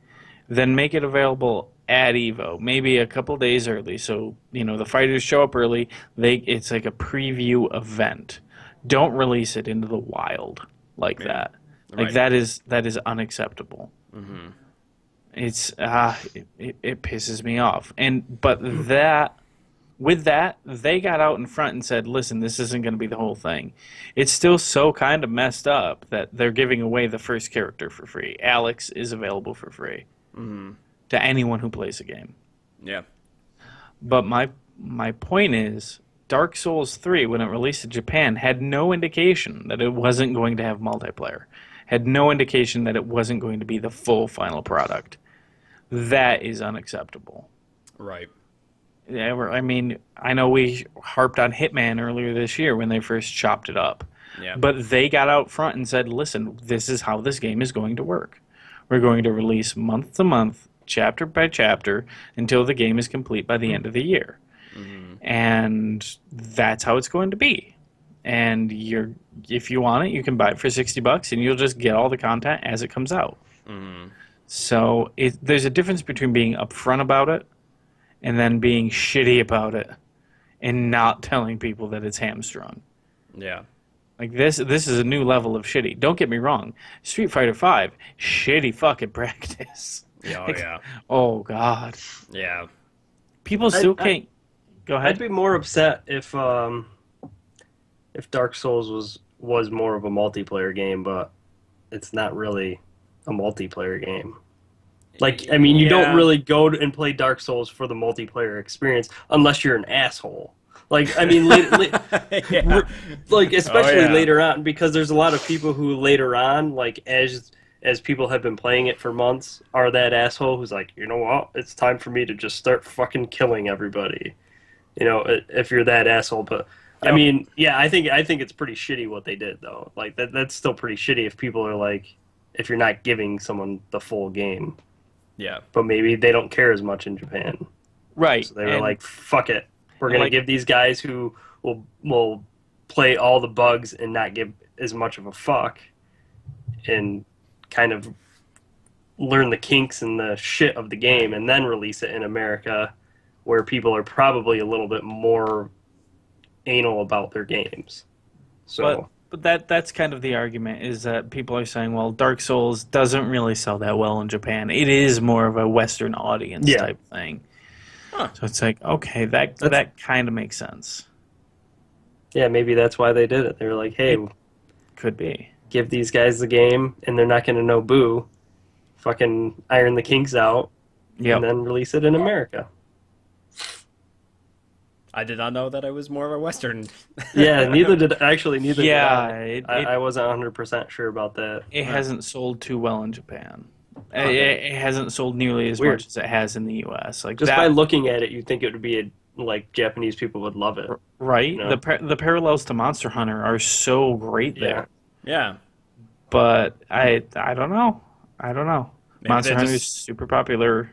then make it available at Evo, maybe a couple days early. So, the fighters show up early. It's like a preview event. Don't release it into the wild like that. Like
Right.
that is unacceptable. Mm-hmm. It's it pisses me off. With that, they got out in front and said, listen, this isn't going to be the whole thing. It's still so kind of messed up that they're giving away the first character for free. Alex is available for free to anyone who plays the game.
Yeah.
But my point is, Dark Souls 3, when it released in Japan, had no indication that it wasn't going to have multiplayer. Had no indication that it wasn't going to be the full final product. That is unacceptable.
Right.
Yeah, I mean, I know we harped on Hitman earlier this year when they first chopped it up.
Yeah.
But they got out front and said, listen, this is how this game is going to work. We're going to release month to month, chapter by chapter, until the game is complete by the end of the year. Mm-hmm. And that's how it's going to be. And if you want it, you can buy it for $60 and you'll just get all the content as it comes out. Mm-hmm. So there's a difference between being upfront about it and then being shitty about it and not telling people that it's hamstrung.
Yeah.
Like this is a new level of shitty. Don't get me wrong. Street Fighter V, shitty fucking practice.
Yeah, yeah.
Oh God.
Yeah.
People still can't. Go ahead.
I'd be more upset if Dark Souls was more of a multiplayer game, but it's not really a multiplayer game. Like, I mean, you don't really go and play Dark Souls for the multiplayer experience unless you're an asshole. Like, I mean, especially later on, because there's a lot of people who later on, like, as people have been playing it for months, are that asshole who's like, you know what, it's time for me to just start fucking killing everybody. If you're that asshole. But I mean, yeah, I think it's pretty shitty what they did, though. Like, that's still pretty shitty if people are like, if you're not giving someone the full game.
Yeah.
But maybe they don't care as much in Japan.
Right.
So they were like, fuck it. We're going to give these guys who will play all the bugs and not give as much of a fuck and kind of learn the kinks and the shit of the game and then release it in America where people are probably a little bit more anal about their games. So...
But that's kind of the argument, is that people are saying, well, Dark Souls doesn't really sell that well in Japan. It is more of a Western audience type thing. Huh. So it's like, okay, that kind of makes sense.
Yeah, maybe that's why they did it. They were like, hey,
could be.
Give these guys the game, and they're not going to know boo. Fucking iron the kinks out, and then release it in America.
I did not know that I was more of a Western.
Yeah, neither did I.
Yeah,
I wasn't 100% sure about that.
It hasn't sold too well in Japan. It hasn't sold nearly as much as it has in the U.S. Like,
just by looking at it, you'd think it would be like Japanese people would love it.
Right? The parallels to Monster Hunter are so great there.
Yeah.
But I don't know.
Maybe
Monster Hunter is super popular.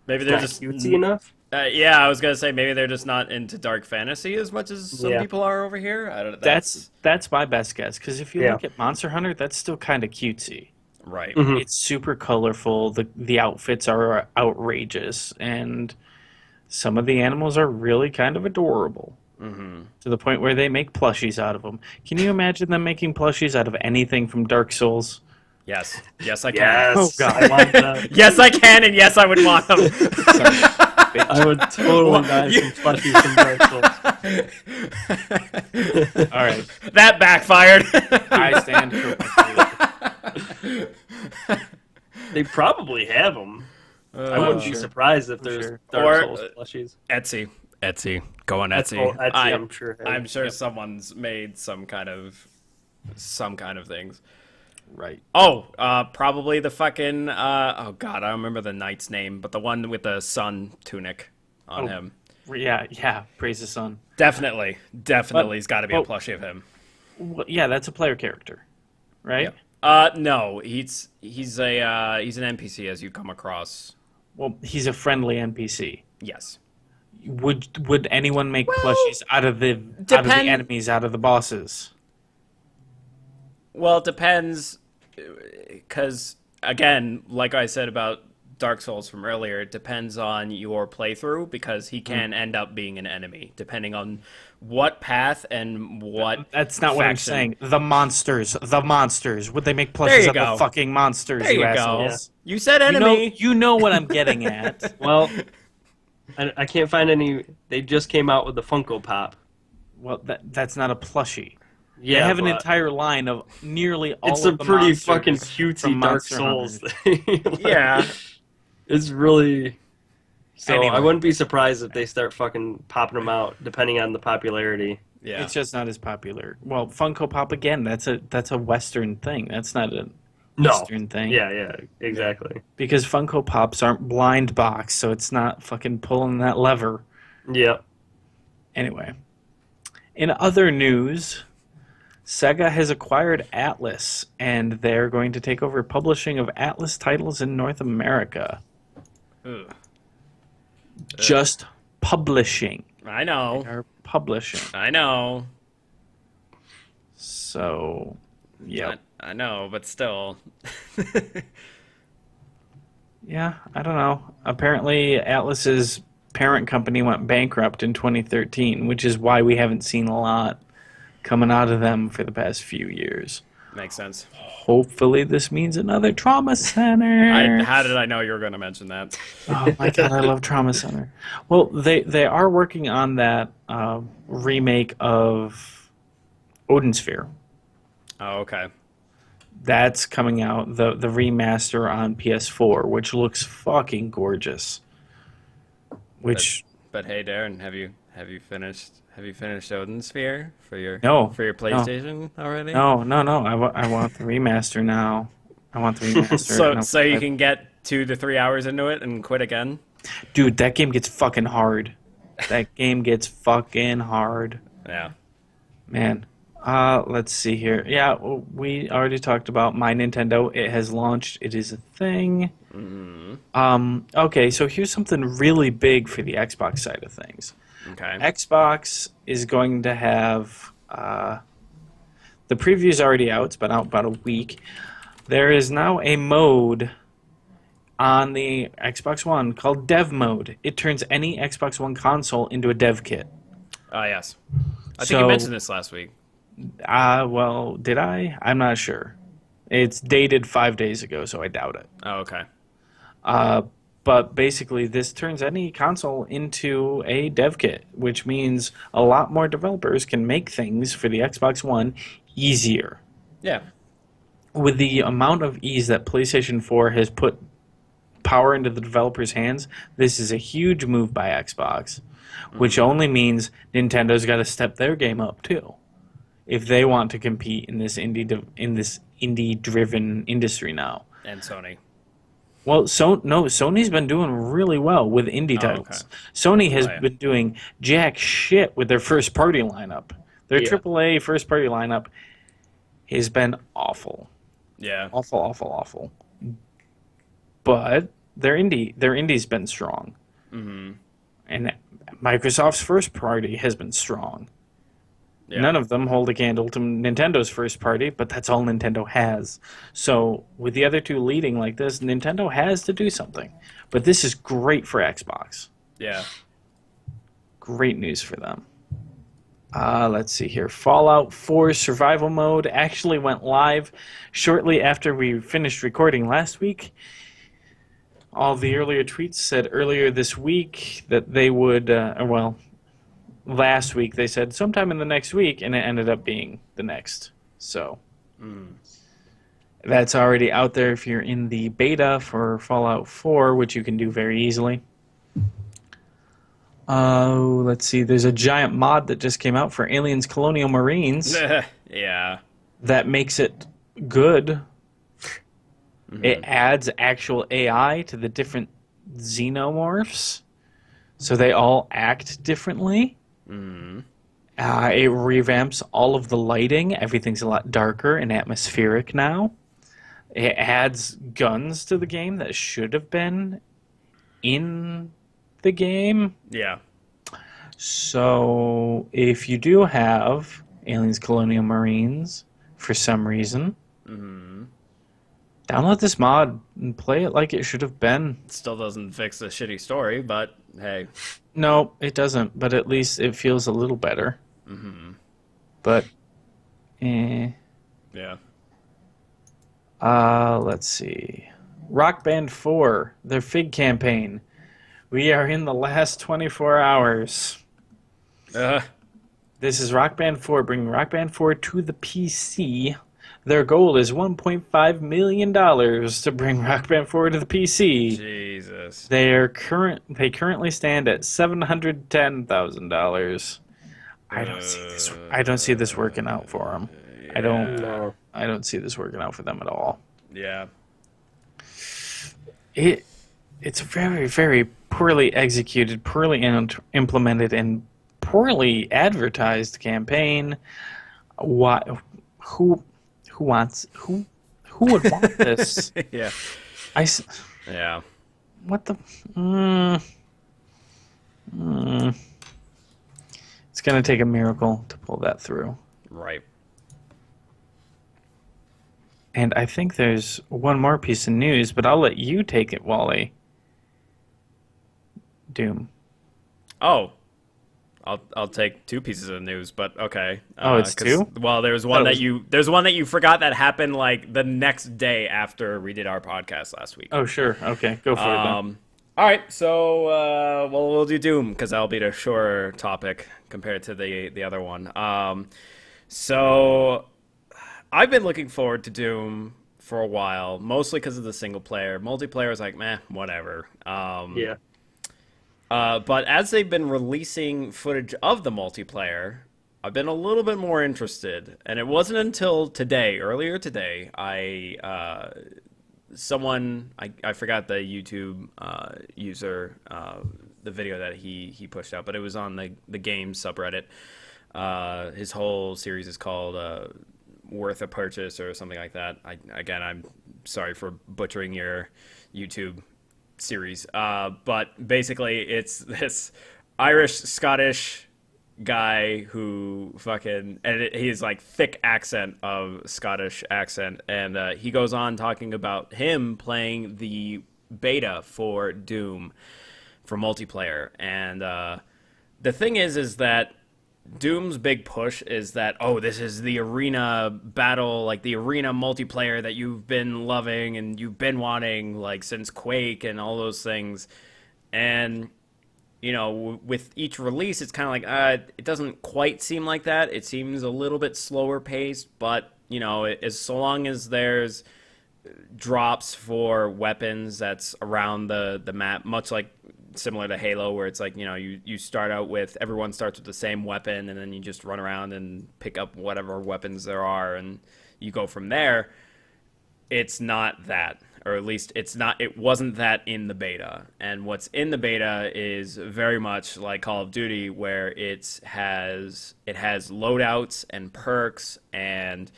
Maybe they're just
cutesy enough.
Yeah, I was gonna say maybe they're just not into dark fantasy as much as some people are over here. I don't.
That's my best guess, because if you look at Monster Hunter, that's still kind of cutesy.
Right.
Mm-hmm.
It's super colorful. The outfits are outrageous, and some of the animals are really kind of adorable. Mm-hmm. To the point where they make plushies out of them. Can you imagine them making plushies out of anything from Dark Souls?
Yes. Yes, I can.
Yes.
Oh God.
I want that.
Yes, I can, and yes, I would want them.
I would totally buy some plushies from Dark Souls.
All right.
That backfired.
I stand corrected.
They probably have them. I wouldn't be surprised if there's Dark Souls plushies.
Etsy. Go on Etsy.
Etsy, I'm sure.
I'm sure someone's made some kind of things.
Right.
Oh, probably the fucking oh God, I don't remember the knight's name, but the one with the sun tunic on him.
Yeah, praise the sun.
Definitely, he's got to be a plushie of him.
Well, yeah, that's a player character, right?
Yeah. No, he's an NPC as you come across
Well, he's a friendly NPC.
Yes.
Would anyone make
Well,
plushies out of the
depend-
enemies, out of the bosses?
Well, it depends, because again, like I said about Dark Souls from earlier, it depends on your playthrough because he can end up being an enemy depending on what path and what.
That's not what I'm
faction.
saying. The monsters. Would they make
There
plushies
you
out of
go.
the fucking monsters,
There
you
you go.
assholes?
You said
You know,
enemy.
you know what I'm getting at.
Well, I can't find any. They just came out with the Funko Pop.
Well, that's not a plushie.
Yeah,
They have an
but
entire line of nearly all
it's
of
a
the
pretty
monsters
fucking
from
cutesy Dark
Monster
Souls
Hunters.
thing. Like,
Yeah.
It's really. So
Anyway.
I wouldn't be surprised if they start fucking popping them out, depending on the popularity.
Yeah.
It's just not as popular. Well, Funko Pop again. That's a Western thing. That's not an
No.
Eastern thing.
Yeah, exactly.
Because Funko Pops aren't blind box, so it's not fucking pulling that lever.
Yep.
Anyway, in other news, Sega has acquired Atlas, and they're going to take over publishing of Atlas titles in North America.
Ugh.
Just publishing.
I know.
They're publishing.
I know.
So, yeah.
I know, but still.
Yeah, I don't know. Apparently, Atlas's parent company went bankrupt in 2013, which is why we haven't seen a lot coming out of them for the past few years.
Makes sense.
Hopefully, this means another trauma center.
How did I know you were going to mention that?
Oh my god, I love Trauma Center. Well, they are working on that remake of Odin Sphere.
Oh, okay.
That's coming out, the remaster on PS4, which looks fucking gorgeous. Which
But hey, Darren, have you finished Odin Sphere for your
No,
PlayStation already?
no. I want the remaster now. I want the remaster.
So you can get 2 to 3 hours into it and quit again?
Dude, that game gets fucking hard. That game gets fucking hard.
Yeah.
Man. Let's see here. Yeah, we already talked about My Nintendo. It has launched. It is a thing. Okay, so here's something really big for the Xbox side of things.
Okay.
Xbox is going to have the preview's already out. It's been out about a week. There is now a mode on the Xbox One called Dev Mode. It turns any Xbox One console into a dev kit.
Yes. I think
So-
you mentioned this last week.
Well, did I? I'm not sure. It's dated 5 days ago, so I doubt it.
Oh, okay.
But basically, this turns any console into a dev kit, which means a lot more developers can make things for the Xbox One easier.
Yeah.
With the amount of ease that PlayStation 4 has put power into the developers' hands, this is a huge move by Xbox, which only means Nintendo's got to step their game up too, if they want to compete in this indie-driven industry now.
And Sony.
Well, Sony's been doing really well with indie titles.
okay.
Sony has
yeah.
been doing jack shit with their first-party lineup. Their
Yeah.
AAA first-party lineup has been awful.
Yeah.
Awful. But their indie's been strong.
Mm-hmm.
And Microsoft's first party has been strong.
Yeah.
None of them hold a candle to Nintendo's first party, but that's all Nintendo has. So with the other two leading like this, Nintendo has to do something. But this is great for Xbox.
Yeah.
Great news for them. Let's see here. Fallout 4 Survival Mode actually went live shortly after we finished recording last week. All the earlier tweets said earlier this week that they would, last week they said sometime in the next week, and it ended up being the next. So that's already out there if you're in the beta for Fallout 4, which you can do very easily. Let's see. There's a giant mod that just came out for Aliens Colonial Marines
Yeah.
that makes it good. It adds actual AI to the different xenomorphs, so they all act differently. It revamps all of the lighting. Everything's a lot darker and atmospheric now. It adds guns to the game that should have been in the game.
Yeah.
So if you do have Aliens Colonial Marines for some reason, download this mod and play it like it should have been.
It still doesn't fix the shitty story, but hey.
No, it doesn't, but at least it feels a little better. But,
Yeah.
let's see. Rock Band 4, their FIG campaign. We are in the last 24 hours. This is Rock Band 4, bringing Rock Band 4 to the PC. Their goal is $1.5 million to bring Rock Band 4 to the PC.
Jesus.
They currently stand at $710,000. I don't see this working out for them.
No.
I don't see this working out for them at all.
Yeah.
It's very, very poorly executed, poorly implemented, and poorly advertised campaign. Why? Who would want this?
Yeah. Yeah.
What the? It's gonna take a miracle to pull that through.
Right.
And I think there's one more piece of news, but I'll let you take it, Wally. Doom.
Oh. I'll take two pieces of news, but okay.
Oh, it's two?
Well, there's one that you forgot that happened like the next day after we did our podcast last week.
Oh, sure. Okay, go for it then.
All right, so we'll do Doom because that'll be the shorter topic compared to the other one. So I've been looking forward to Doom for a while, mostly because of the single player. Multiplayer is like, meh, whatever.
Yeah.
But as they've been releasing footage of the multiplayer, I've been a little bit more interested. And it wasn't until today, earlier today, I forgot the YouTube user, the video that he pushed out, but it was on the game subreddit. His whole series is called Worth a Purchase or something like that. I'm sorry for butchering your YouTube series, but basically it's this Irish-Scottish guy who he's like thick accent of Scottish accent, and he goes on talking about him playing the beta for Doom for multiplayer. And the thing is that Doom's big push is that, oh, this is the arena battle, like the arena multiplayer that you've been loving and you've been wanting like since Quake and all those things. And you know, with each release, it's kind of like, it doesn't quite seem like that. It seems a little bit slower paced, but, you know, as so long as there's drops for weapons that's around the map, much like similar to Halo, where it's like, you know, you start out with, everyone starts with the same weapon, and then you just run around and pick up whatever weapons there are, and you go from there. It's not that. Or at least it wasn't that in the beta. And what's in the beta is very much like Call of Duty, where it has loadouts and perks, and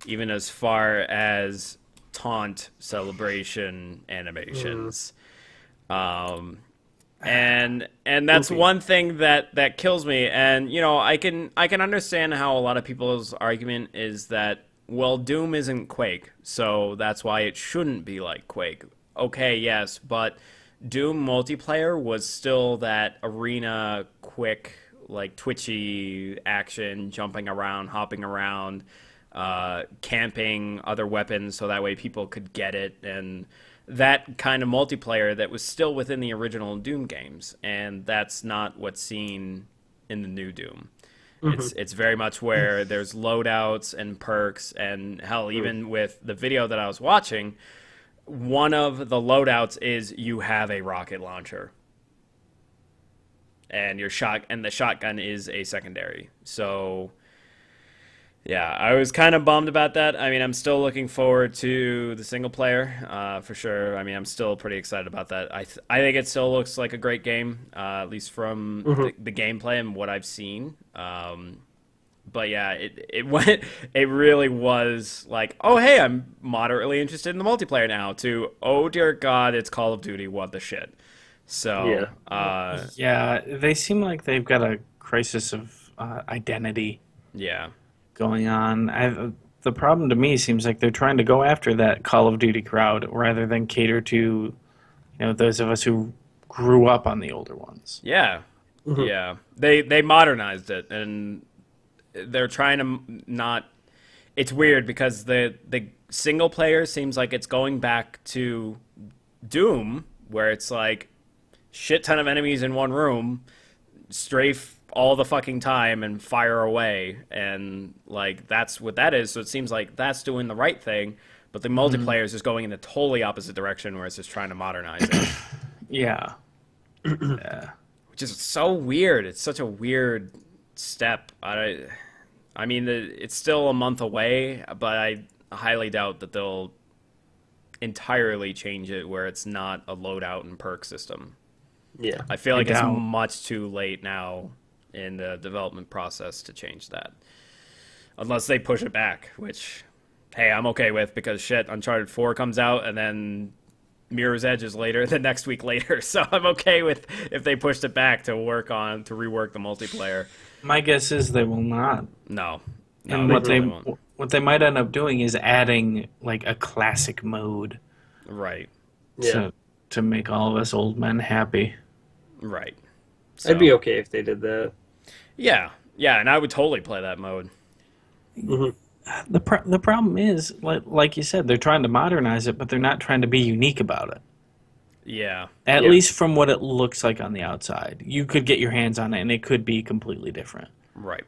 even as far as taunt celebration animations. And that's one thing that kills me. And you know, I can understand how a lot of people's argument is that, well, Doom isn't Quake, so that's why it shouldn't be like Quake. Okay, yes, but Doom multiplayer was still that arena, quick, like twitchy action, jumping around, hopping around, camping other weapons so that way people could get it, and that kind of multiplayer that was still within the original Doom games, and that's not what's seen in the new Doom. It's very much where there's loadouts and perks, and hell, even with the video that I was watching, one of the loadouts is you have a rocket launcher, and the shotgun is a secondary. So yeah, I was kind of bummed about that. I mean, I'm still looking forward to the single player, for sure. I mean, I'm still pretty excited about that. I think it still looks like a great game, at least from the gameplay and what I've seen. But yeah, it really was like, oh hey, I'm moderately interested in the multiplayer now, to, oh dear God, it's Call of Duty, what the shit. So,
Yeah, they seem like they've got a crisis of identity
yeah.
going on. The problem to me seems like they're trying to go after that Call of Duty crowd rather than cater to, those of us who grew up on the older ones.
Yeah.
Mhm.
Yeah. They modernized it, and they're trying to not. It's weird because the single player seems like it's going back to Doom, where it's like shit ton of enemies in one room, strafe all the fucking time and fire away, and like that's what that is. So it seems like that's doing the right thing, but the multiplayer is just going in the totally opposite direction, where it's just trying to modernize it,
Yeah. Yeah.
which is so weird. It's such a weird step. I mean, it's still a month away, but I highly doubt that they'll entirely change it where it's not a loadout and perk system.
Yeah.
I feel
I
like it's
doubt.
much too late now in the development process to change that. Unless they push it back, which, hey, I'm okay with, because shit, Uncharted 4 comes out and then Mirror's Edge is later, the next week later. So I'm okay with if they pushed it back to rework the multiplayer.
My guess is they will not.
No. No,
And
they
what they
really won't.
what they might end up doing is adding like a classic mode
Right.
Yeah.
to make all of us old men happy.
Right.
I'd be okay if they did that.
Yeah. Yeah, and I would totally play that mode.
Hmm.
The problem is, like you said, they're trying to modernize it, but they're not trying to be unique about it.
Yeah.
At
Yeah.
least from what it looks like on the outside. You could get your hands on it, and it could be completely different.
Right.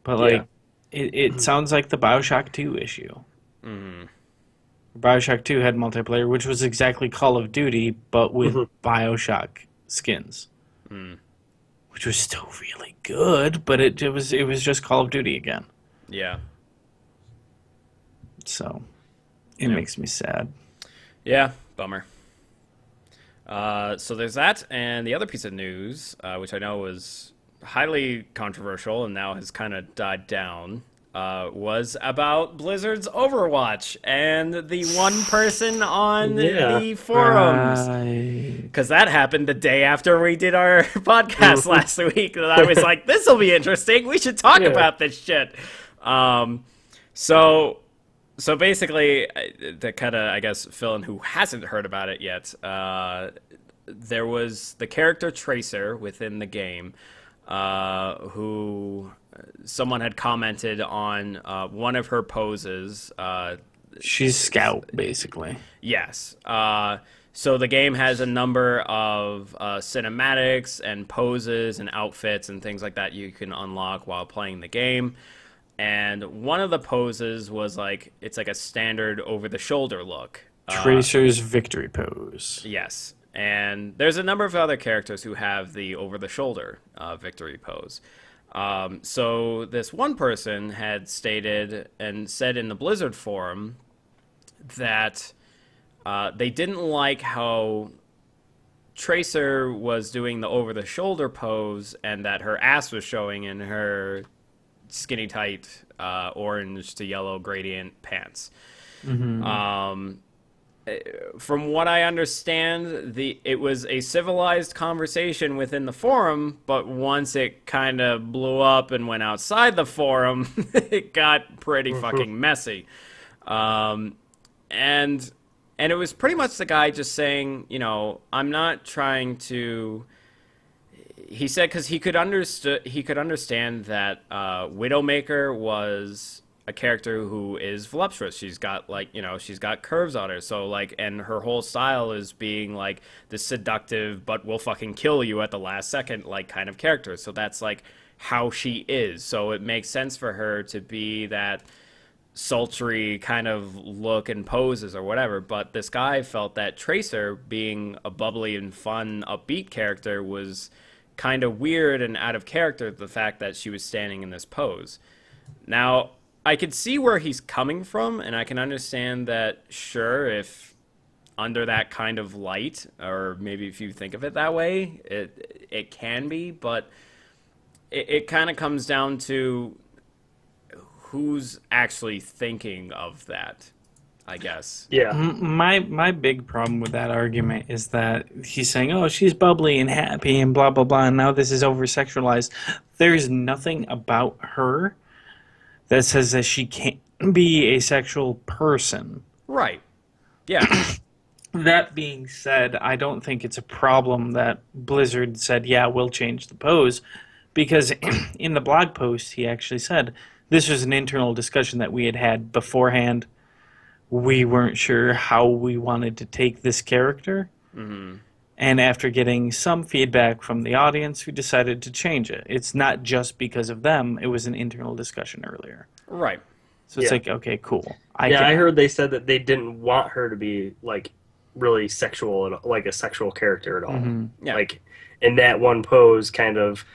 But,
Yeah.
like, it sounds like the Bioshock 2 issue.
Hmm.
Bioshock 2 had multiplayer, which was exactly Call of Duty, but with
Mhm.
Bioshock skins.
Mm.
Which was still really good, but it was just Call of Duty again.
Yeah.
So, it
Yeah.
makes me sad.
Yeah, bummer. So there's that, and the other piece of news, which I know was highly controversial and now has kind of died down, was about Blizzard's Overwatch and the one person on
Yeah.
the forums.
Right.
Because that happened the day after we did our podcast last week. That I was like, this will be interesting. We should talk
Yeah.
about this shit. So basically, to kind of, I guess, fill in who hasn't heard about it yet, there was the character Tracer within the game, who someone had commented on one of her poses.
She's Scout, basically.
Yes. So the game has a number of cinematics and poses and outfits and things like that you can unlock while playing the game. And one of the poses was like, it's like a standard over-the-shoulder look.
Tracer's victory pose.
Yes. And there's a number of other characters who have the over-the-shoulder victory pose. So this one person had stated and said in the Blizzard forum that they didn't like how Tracer was doing the over-the-shoulder pose and that her ass was showing in her skinny tight orange to yellow gradient pants. From what I understand, it was a civilized conversation within the forum, but once it kind of blew up and went outside the forum, it got pretty fucking messy. And it was pretty much the guy just saying, I'm not trying to. He said because he could understand that Widowmaker was a character who is voluptuous. She's got she's got curves on her. So and her whole style is being like the seductive, but will fucking kill you at the last second, kind of character. So that's how she is. So it makes sense for her to be that sultry kind of look and poses or whatever. But this guy felt that Tracer, being a bubbly and fun, upbeat character, was kind of weird and out of character, the fact that she was standing in this pose. Now, I could see where he's coming from, and I can understand that, sure, if under that kind of light, or maybe if you think of it that way, it can be, but it kind of comes down to who's actually thinking of that. I guess.
Yeah.
My big problem with that argument is that he's saying, "Oh, she's bubbly and happy and blah blah blah," and now this is over sexualized. There's nothing about her that says that she can't be a sexual person.
Right. Yeah.
That being said, I don't think it's a problem that Blizzard said, "Yeah, we'll change the pose," because in the blog post he actually said this was an internal discussion that we had had beforehand. We weren't sure how we wanted to take this character.
Mm-hmm.
And after getting some feedback from the audience, we decided to change it. It's not just because of them. It was an internal discussion earlier.
Right.
So it's
Yeah.
like, okay, cool.
I heard they said that they didn't want her to be like really sexual, like a sexual character at all.
Mm-hmm.
Yeah.
Like in that one pose, kind of.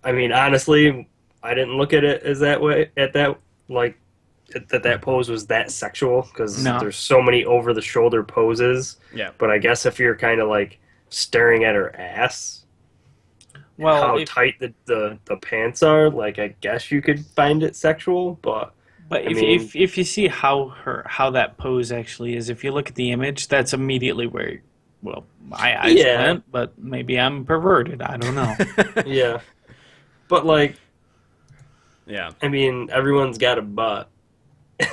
I mean, honestly, I didn't look at it as that way. At that, like that pose was that sexual because
No.
there's so many over the shoulder poses.
Yeah.
But I guess if you're kind of like staring at her ass,
Well,
how tight the pants are, like I guess you could find it sexual, but
if you see how that pose actually is, if you look at the image, that's immediately where, well, my eyes went. But maybe I'm perverted. I don't know.
yeah. But like,
Yeah.
I mean, everyone's got a butt.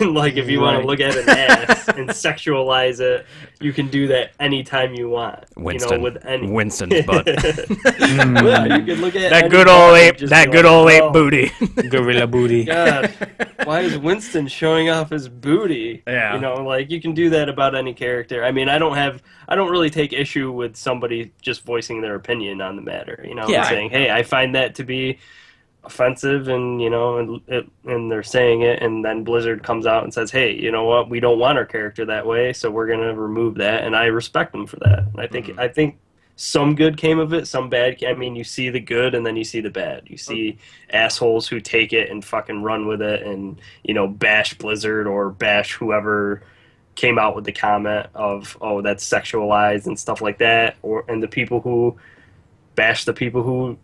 And like, if you want
Right.
to look at an ass and sexualize it, you can do that anytime you want.
Winston.
You know, with any
Winston's butt.
yeah, you can look at
that
any
good
butt
old
and
ape.
just
That
be
good
like,
old ape
"Oh,
booty.
Gorilla booty.
God, why is Winston showing off his booty?
Yeah.
You know, like you can do that about any character. I mean, I don't really take issue with somebody just voicing their opinion on the matter. You know,
Yeah.
and saying, hey, I find that to be offensive, and you know, and they're saying it, and then Blizzard comes out and says, hey, you know what, we don't want our character that way, so we're gonna remove that, and I respect them for that. And I think some good came of it, some bad. I mean, you see the good and then you see the bad. You see assholes who take it and fucking run with it and, you know, bash Blizzard or bash whoever came out with the comment of, oh, that's sexualized and stuff like that, and the people who bash the people who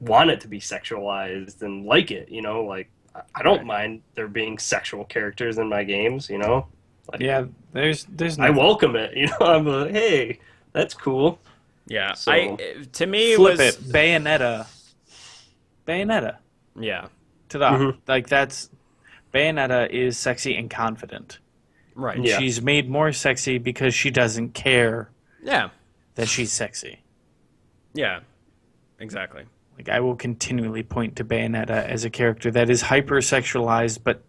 want it to be sexualized and like it, you know, like I don't mind there being sexual characters in my games, you know. Like,
Yeah, there's
I
nothing.
welcome it, you know. I'm like, hey, that's cool.
Yeah.
So-
To me, it
Flip
was.
it. Bayonetta.
Yeah.
Ta-da.
Mhm.
Like that's Bayonetta is sexy and confident.
Right.
And
Yeah.
she's made more sexy because she doesn't care
Yeah.
that she's sexy.
Yeah. Exactly.
Like I will continually point to Bayonetta as a character that is hypersexualized, but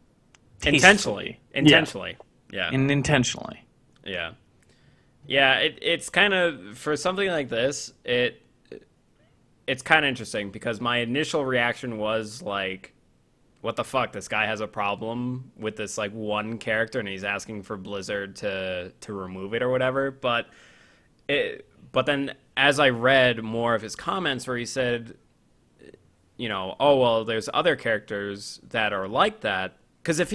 tastefully
Intentionally. Yeah.
and intentionally.
Yeah. Yeah, it's kind of, for something like this, it's kind of interesting because my initial reaction was like, what the fuck, this guy has a problem with this like one character and he's asking for Blizzard to remove it or whatever, but then as I read more of his comments where he said, you know, oh well, there's other characters that are like that, because if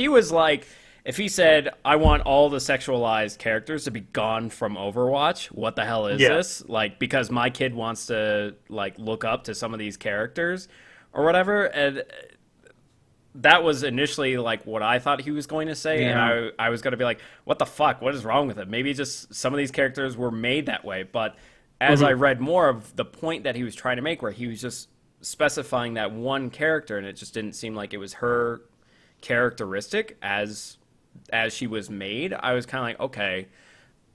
he said, I want all the sexualized characters to be gone from Overwatch, what the hell is this? Like, because my kid wants to, like, look up to some of these characters or whatever. And that was initially, like, what I thought he was going to say.
Yeah.
And I was going to be like, what the fuck? What is wrong with it? Maybe just some of these characters were made that way. But as I read more of the point that he was trying to make, where he was just specifying that one character, and it just didn't seem like it was her characteristic as she was made, I was kind of like, okay,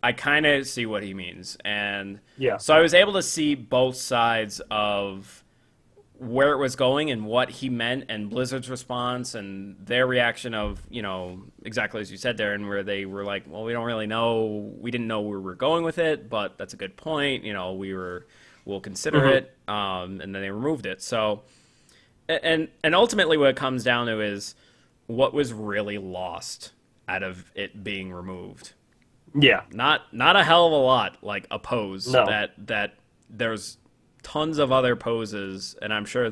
I kind of see what he means. And
Yeah.
so I was able to see both sides of where it was going and what he meant, and Blizzard's response and their reaction of, you know, exactly as you said there, and where they were like, well, we don't really know, we didn't know where we were going with it, but that's a good point, you know, we'll consider it, and then they removed it. So, and ultimately what it comes down to is what was really lost out of it being removed.
Yeah.
Not a hell of a lot, like a pose.
No.
That there's tons of other poses, and I'm sure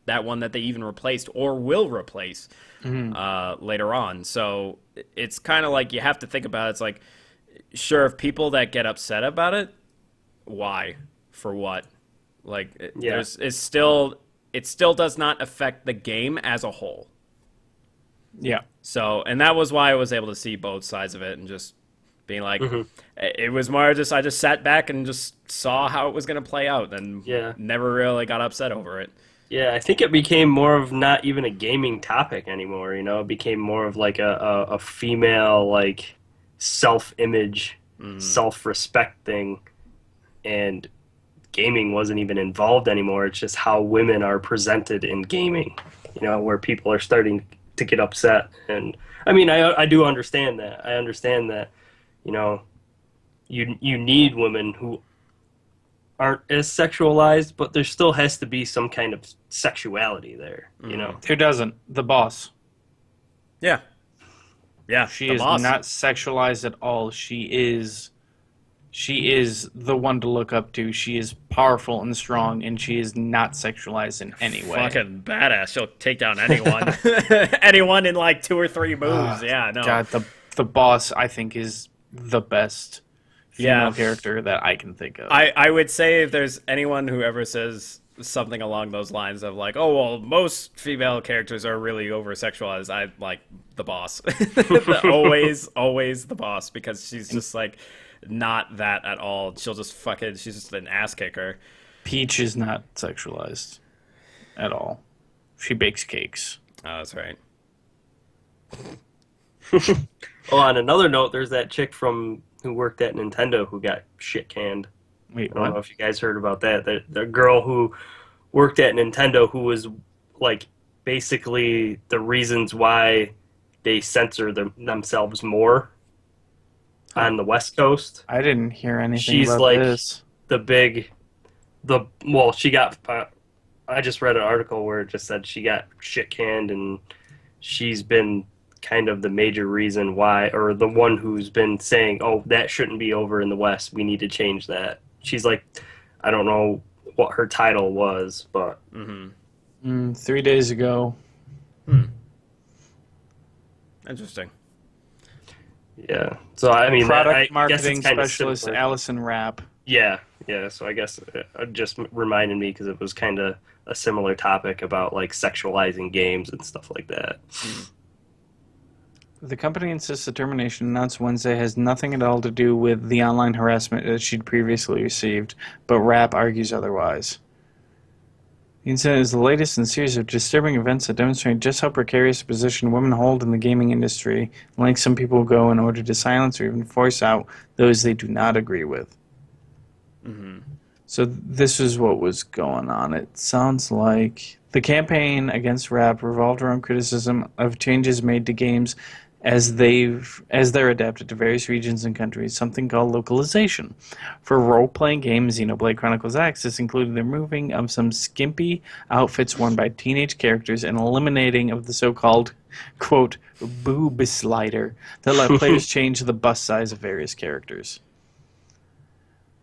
that one that they even replaced or will replace later on. So it's kind of like you have to think about it. It's like, sure, if people that get upset about it, why? For what? Like, it still does not affect the game as a whole.
Yeah.
So, and that was why I was able to see both sides of it and just being like,
Hmm.
it was more just, I just sat back and just saw how it was going to play out and
Yeah.
never really got upset over it.
Yeah, I think it became more of not even a gaming topic anymore, you know? It became more of like a female, like, self-image, self-respect thing. And gaming wasn't even involved anymore. It's just how women are presented in gaming, you know, where people are starting to get upset. And I mean, I do understand that. I understand that, you know, you need women who aren't as sexualized, but there still has to be some kind of sexuality there, you know.
Who doesn't? The boss.
Yeah. Yeah.
She
the
is
boss.
not sexualized at all. She is the one to look up to. She is powerful and strong, and she is not sexualized in any way.
Fucking badass. She'll take down anyone. Anyone in like 2 or 3 moves. Yeah, no.
God, the boss I think is the best female character that I can think of.
I would say if there's anyone who ever says something along those lines of like, oh, well, most female characters are really over sexualized, I like the boss. Always the boss, because she's just like not that at all. She'll just she's just an ass kicker.
Peach is not sexualized at all. She bakes cakes.
Oh, that's right.
Oh, on another note, there's that chick from who worked at Nintendo who got shit canned.
Wait,
I don't know
what?
if you guys heard about that. The girl who worked at Nintendo who was like basically the reasons why they censor themselves more on the West Coast.
I didn't hear anything
She's
about
like
this.
She got. I just read an article where it just said she got shit canned, and she's been kind of the major reason why, or the one who's been saying, "Oh, that shouldn't be over in the West. We need to change that." She's like, I don't know what her title was, but
3 days ago.
Interesting.
yeah. So I mean,
Product
I guess
marketing
it's kind of
specialist
similar.
Allison Rapp.
Yeah, yeah. So I guess it just reminded me because it was kind of a similar topic about like sexualizing games and stuff like that.
The company insists the termination announced Wednesday has nothing at all to do with the online harassment that she'd previously received, but Rapp argues otherwise. The incident is the latest in a series of disturbing events that demonstrate just how precarious a position women hold in the gaming industry, and lengths some people go in order to silence or even force out those they do not agree with. So this is what was going on. It sounds like the campaign against Rapp revolved around criticism of changes made to games as they're adapted to various regions and countries, something called localization. For role-playing games, Xenoblade Chronicles X, this included the removing of some skimpy outfits worn by teenage characters and eliminating of the so-called, quote, boob slider that let players change the bust size of various characters.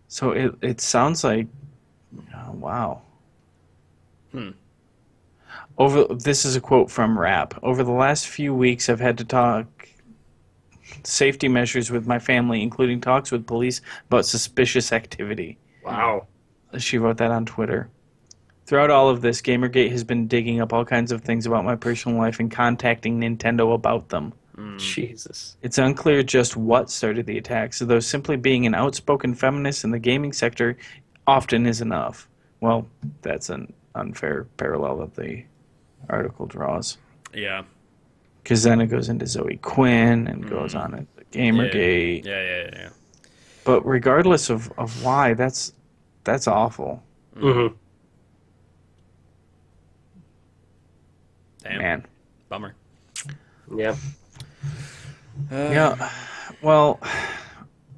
So it sounds like, oh, wow. This is a quote from Rapp. Over the last few weeks, I've had to talk safety measures with my family, including talks with police about suspicious activity.
Wow.
She wrote that on Twitter. Throughout all of this, Gamergate has been digging up all kinds of things about my personal life and contacting Nintendo about them.
Jesus.
It's unclear just what started the attacks, though simply being an outspoken feminist in the gaming sector often is enough. Well, that's an unfair parallel that the article draws.
Yeah.
Because then it goes into Zoe Quinn and goes on into Gamergate.
Yeah.
But regardless of why, that's awful.
Mm-hmm.
Damn.
Man.
Bummer.
Yeah.
Yeah. Well,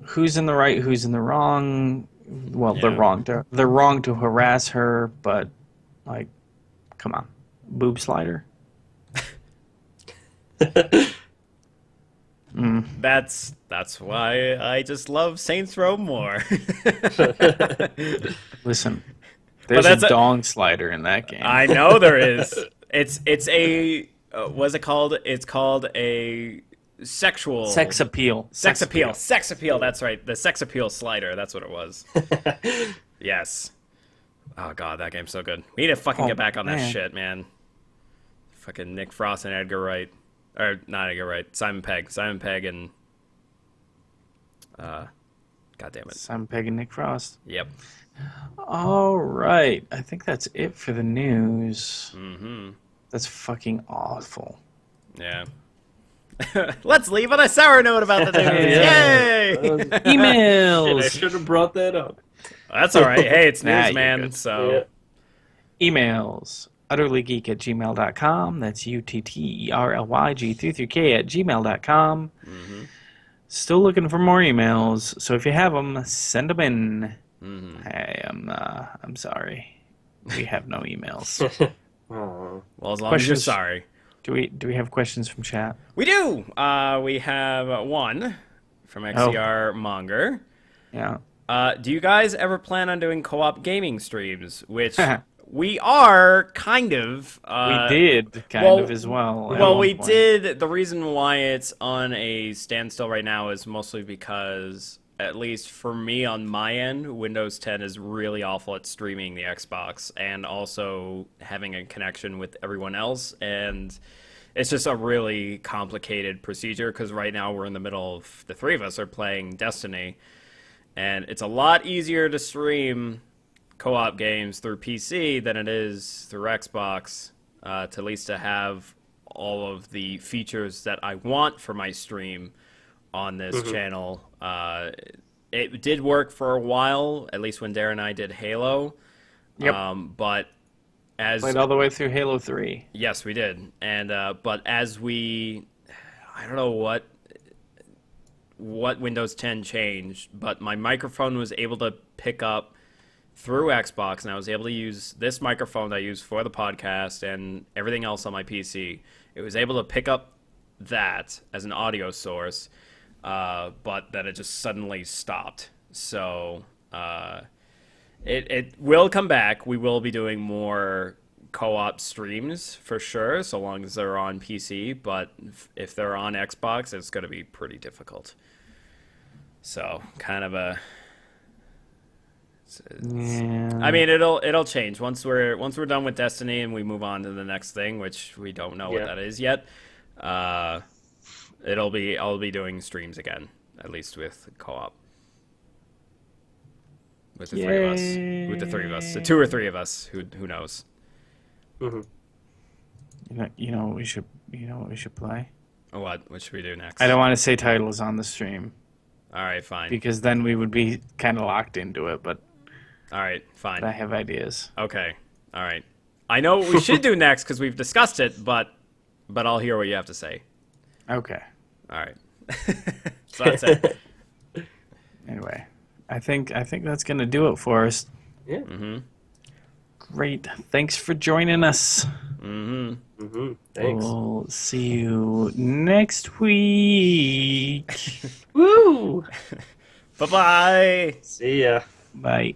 who's in the right, who's in the wrong? Well,
Yeah.
they're wrong to harass her, but like, come on. Boob slider?
That's why I just love Saints Row more.
Listen, there's
that's
a dong slider in that game.
I know there is. It's a what's it called? It's called a sexual
Sex appeal.
Sex appeal. Sex appeal. That's right. The sex appeal slider. That's what it was. Yes. Oh god, that game's so good. We need to fucking get back on that
man.
shit, man. Fucking Nick Frost and Edgar Wright. Or not, I get right. Simon Pegg. Simon Pegg and God damn it.
Simon Pegg and Nick Frost.
Yep.
All right. I think that's it for the news.
Mm-hmm.
That's fucking awful.
Yeah. Let's leave on a sour note about the news.
Yeah.
Yay!
Shit, I
Emails.
should have brought that up.
That's all right. Hey, it's
Nah,
news,
you're
man.
good.
So
Emails. utterlygeek@gmail.com. That's utterlyg33k@gmail.com.
Mm-hmm.
Still looking for more emails, so if you have them, send them in.
Mm-hmm.
Hey, I'm sorry. We have no emails.
Oh.
Well, as long as you're
Questions?
sorry.
Do we have questions from chat?
We do. We have one from XCR Monger.
Yeah.
Do you guys ever plan on doing co-op gaming streams? Which we are kind of.
We did kind
well-
of as well. at
Well,
one
we
point.
did. The reason why it's on a standstill right now is mostly because, at least for me on my end, Windows 10 is really awful at streaming the Xbox and also having a connection with everyone else. And it's just a really complicated procedure because right now we're in the middle of, the three of us are playing Destiny. And it's a lot easier to stream co-op games through PC than it is through Xbox, to at least to have all of the features that I want for my stream on this channel. It did work for a while, at least when Daron and I did Halo.
Yep.
But as
Played all the way through Halo 3.
yes, we did, and but as we, I don't know what Windows 10 changed, but my microphone was able to pick up through Xbox, and I was able to use this microphone that I use for the podcast and everything else on my PC. It was able to pick up that as an audio source, but then it just suddenly stopped. So it will come back. We will be doing more co-op streams for sure, so long as they're on PC, but if they're on Xbox, it's going to be pretty difficult. So, kind of a...
Yeah.
I mean, it'll change once we're done with Destiny and we move on to the next thing, which we don't know what that is yet. I'll be doing streams again, at least with co-op. With the three of us. With the three of us. The two or three of us. Who knows?
Mm-hmm.
You know what we should play?
What should we do next?
I don't want to say titles on the stream
All right, fine.
because then we would be kind of locked into it, but
All right, fine.
I have ideas.
Okay. All right. I know what we should do next because we've discussed it, but I'll hear what you have to say.
Okay.
All right. So that's it.
Anyway, I think that's going to do it for us.
Yeah.
Mm-hmm.
Great. Thanks for joining us.
Mm-hmm.
Mm-hmm. Thanks.
We'll see you next week.
Woo!
Bye-bye.
See ya.
Bye.